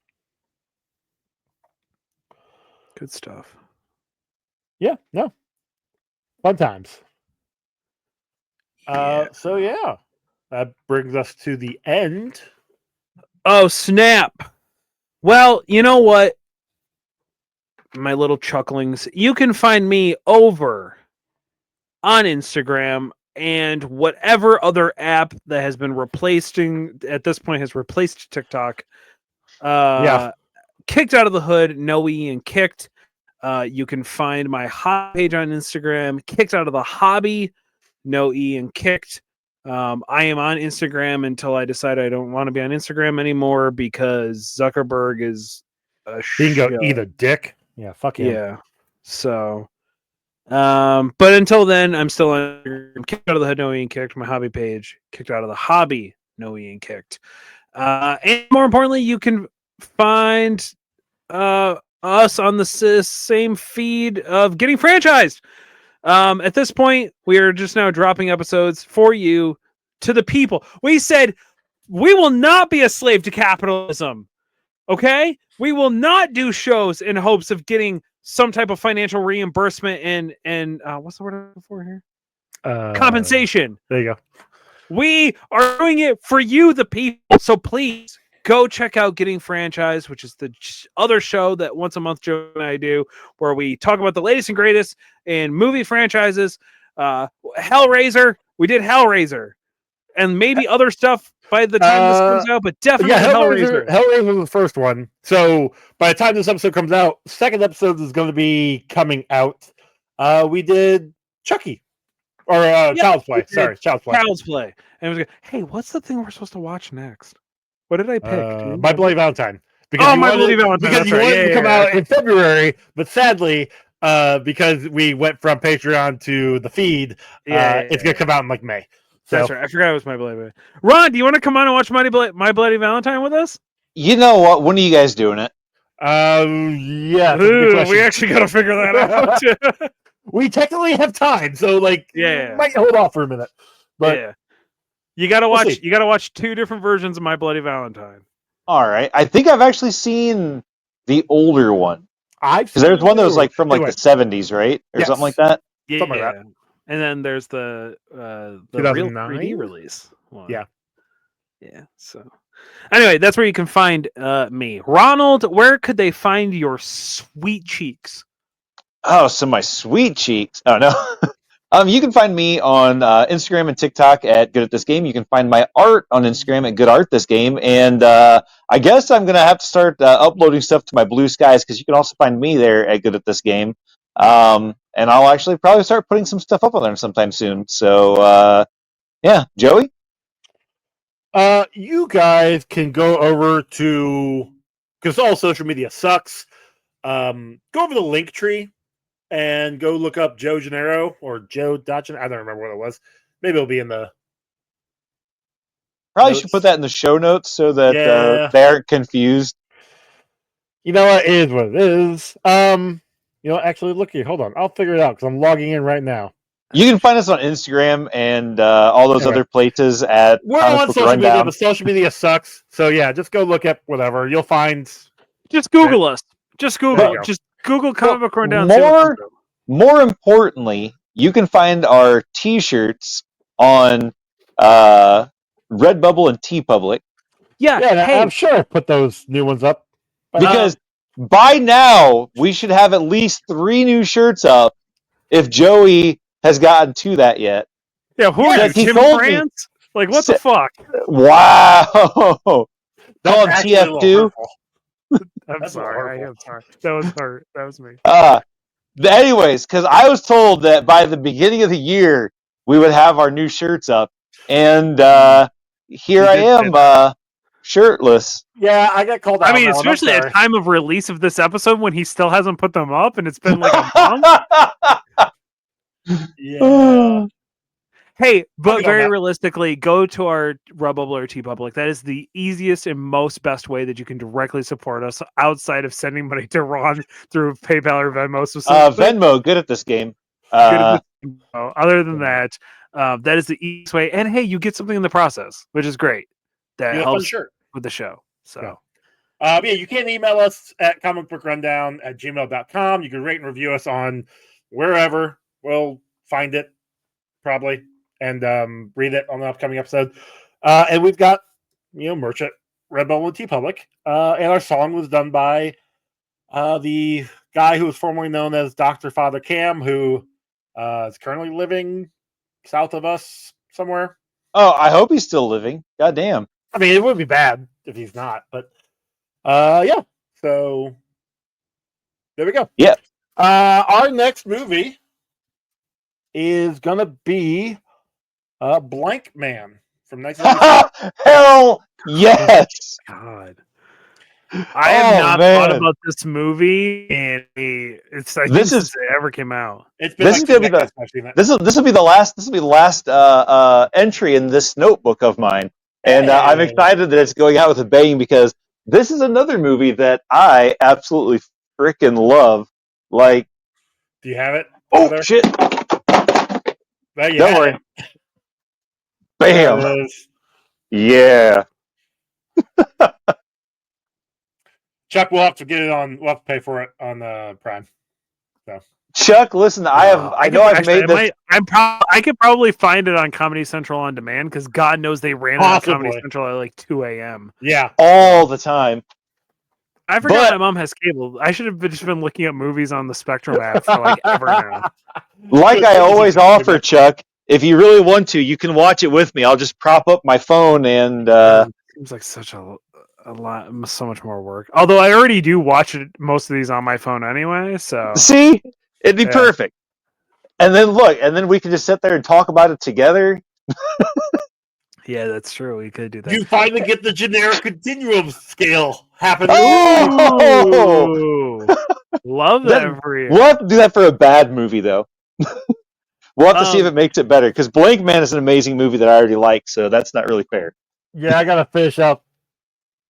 Good stuff. Yeah, no, fun times. So that brings us to the end. Oh, snap. Well, you know what? My little chucklings. You can find me over on Instagram and whatever other app that has been replacing at this point has replaced TikTok. Kicked out of the hood, no E and kicked. You can find my hobby page on Instagram, kicked out of the hobby, no E and kicked. I am on Instagram until I decide I don't want to be on Instagram anymore because Zuckerberg is a Bingo, either dick. Yeah, fuck him. Yeah. So, but until then, I'm still on kicked out of the hood, no E and kicked. My hobby page, kicked out of the hobby, no E and kicked. And more importantly, you can find us on the same feed of Getting Franchised. At this point, we are just now dropping episodes for you, to the people. We said we will not be a slave to capitalism. Okay? We will not do shows in hopes of getting some type of financial reimbursement and what's the word I'm looking for here? Compensation. There you go. We are doing it for you, the people. So please go check out Getting Franchised, which is the other show that once a month Joe and I do, where we talk about the latest and greatest in movie franchises. Hellraiser, we did Hellraiser, and maybe other stuff by the time this comes out, but definitely Hellraiser. Hellraiser was the first one. So by the time this episode comes out, second episode is going to be coming out. We did Chucky. Or Child's Play. Sorry, Child's Play. Child's Play. And it was like, hey, what's the thing we're supposed to watch next? What did I pick? My Bloody Valentine. My Bloody Valentine. Because you wanted it to come out in February, but sadly, because we went from Patreon to the feed, it's going to come out in May. So. That's right. I forgot it was My Bloody Valentine. Ron, do you want to come on and watch My Bloody Valentine with us? You know what? When are you guys doing it? Yeah. We actually got to figure that out. We technically have time, so might hold off for a minute. But you gotta watch. You gotta watch two different versions of My Bloody Valentine. All right, I think I've actually seen the older one. Because there's one that was from the 70s, right, or something like that. Yeah, something like that. And then there's the real 3D release one. Yeah. So Anyway, that's where you can find me. Ronald, where could they find your sweet cheeks? Oh, so my sweet cheeks. Oh no. You can find me on Instagram and TikTok at Good at This Game. You can find my art on Instagram at Good Art This Game, and I guess I'm gonna have to start uploading stuff to my Blue Skies because you can also find me there at Good at This Game. And I'll actually probably start putting some stuff up on there sometime soon. So yeah, Joey. You guys can go over to, because all social media sucks. Go over the link tree and go look up Joe Janero or Joe Dodgen. I don't remember what it was. Maybe it'll be in the Probably notes. should put that in the show notes so that Yeah. they aren't confused. You know what? It is what it is. Actually, look here. Hold on. I'll figure it out because I'm logging in right now. You can find us on Instagram and all those other places at We're Comic on Book social media, Rundown. but social media sucks. So yeah, just go look up whatever. You'll find. Just Google us. Just Google. go. Just Google Comic Book Rundown. More importantly, you can find our T-shirts on Redbubble and TeePublic. Yeah, hey, I'm sure I put those new ones up. Because by now, we should have at least 3 new shirts up if Joey has gotten to that yet. Yeah, who are you, Tim France? Like, what the fuck? Wow. Call him TF2? I'm sorry. I'm sorry. That was hurt. That was me. Anyways, because I was told that by the beginning of the year, we would have our new shirts up. And here I am, shirtless. Yeah, I got called out. I mean, especially at time of release of this episode when he still hasn't put them up and it's been like a month. Yeah. Hey, but very realistically, go to our Redbubble or TeePublic. That is the easiest and most best way that you can directly support us outside of sending money to Ron through PayPal or Venmo. So Venmo, good at this game. Other than that, that is the easiest way. And hey, you get something in the process, which is great. That helps with the show. So, you can email us at comicbookrundown@gmail.com. You can rate and review us on wherever. We'll find it probably and read it on the upcoming episode. And we've got merch at Redbubble and TeePublic. And our song was done by the guy who was formerly known as Dr. Father Cam, who is currently living south of us somewhere. Oh, I hope he's still living. God damn. I mean, it would be bad if he's not, but yeah. So there we go. Yeah. Our next movie is gonna be Blank Man from 1996. Hell yes! God, I have not thought about this movie, and it's like this is it ever came out. It's been this will be the last entry in this notebook of mine, and I'm excited that it's going out with a bang because this is another movie that I absolutely freaking love. Like, do you have it? Oh shit! Don't worry. Bam! Yeah. Chuck, we'll have to get it on. We'll have to pay for it on Prime. So. Chuck, listen, I could probably find it on Comedy Central on demand because God knows they ran it on Comedy Central at like 2 a.m. Yeah, all the time. I forgot my mom has cable. I should have just been looking up movies on the Spectrum app for like ever now. Like I always offer, Chuck, if you really want to, you can watch it with me. I'll just prop up my phone and seems like such a lot, so much more work. Although I already do watch most of these on my phone anyway, so see, it'd be perfect. And then look, and then we can just sit there and talk about it together. Yeah, that's true. We could do that. You finally get the generic continuum scale happening. Oh, love that for you. We'll have to do that for a bad movie, though. We'll have to see if it makes it better. Because Blank Man is an amazing movie that I already like, so that's not really fair. Yeah, I gotta finish out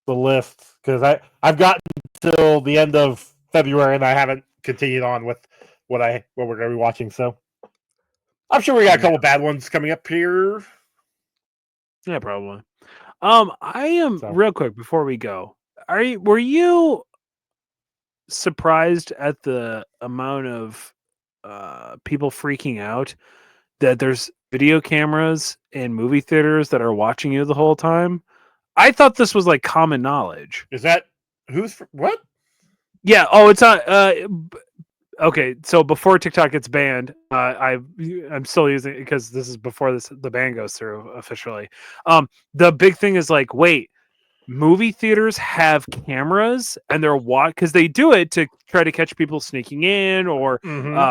the list because I've gotten till the end of February and I haven't continued on with what we're gonna be watching. So I'm sure we got a couple bad ones coming up here. Yeah, probably. I am real quick before we go. Were you surprised at the amount of people freaking out that there's video cameras in movie theaters that are watching you the whole time? I thought this was like common knowledge. Is that what? Yeah. Oh, it's not. Okay, so before TikTok gets banned, I'm still using it because this is before the ban goes through officially. The big thing is like, wait, movie theaters have cameras and they're because they do it to try to catch people sneaking in or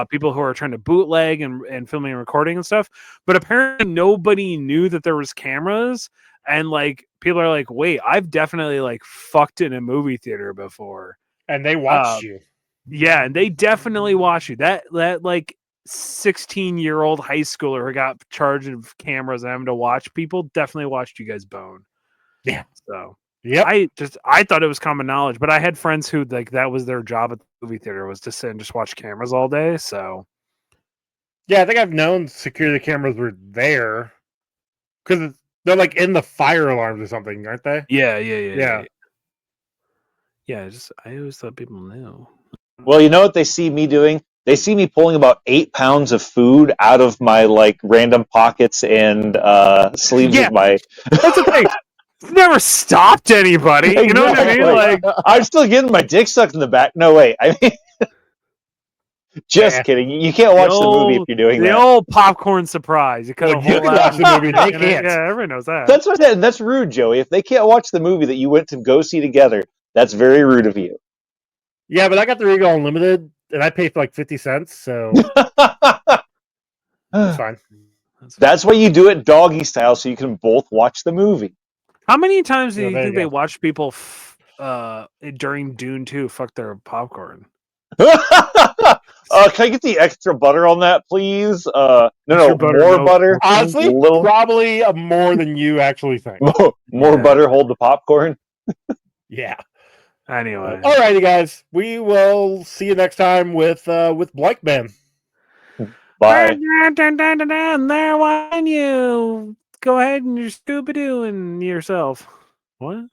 people who are trying to bootleg and filming and recording and stuff. But apparently nobody knew that there was cameras, and like people are like, wait, I've definitely like fucked in a movie theater before, and they watched you. Yeah, and they definitely watch you. That like 16-year-old high schooler who got charged of cameras and having to watch people definitely watched you guys bone. Yeah. So yeah, I thought it was common knowledge, but I had friends who like that was their job at the movie theater was to sit and just watch cameras all day. So yeah, I think I've known security cameras were there because they're like in the fire alarms or something, aren't they? Yeah. I always thought people knew. Well, you know what they see me doing? They see me pulling about 8 pounds of food out of my like random pockets and sleeves of my. That's the thing. It's never stopped anybody. You know what I mean? Like I'm still getting my dick sucked in the back. No way. I mean, just kidding. You can't watch the movie if you're doing that. The old popcorn surprise. You can watch the movie. They can't. Yeah, everybody knows that. That's what I said. That's rude, Joey. If they can't watch the movie that you went to go see together, that's very rude of you. Yeah, but I got the Regal Unlimited, and I paid for like 50 cents, so it's fine. That's why you do it doggy style, so you can both watch the movie. How many times do you think they watch people during Dune 2 fuck their popcorn? Can I get the extra butter on that, please? No, more butter. Honestly, probably more than you actually think. More butter, hold the popcorn. Yeah. Anyway, alrighty, guys. We will see you next time with Blank Man. Bye. There, why you go ahead and you're Scooby-Dooing yourself? What?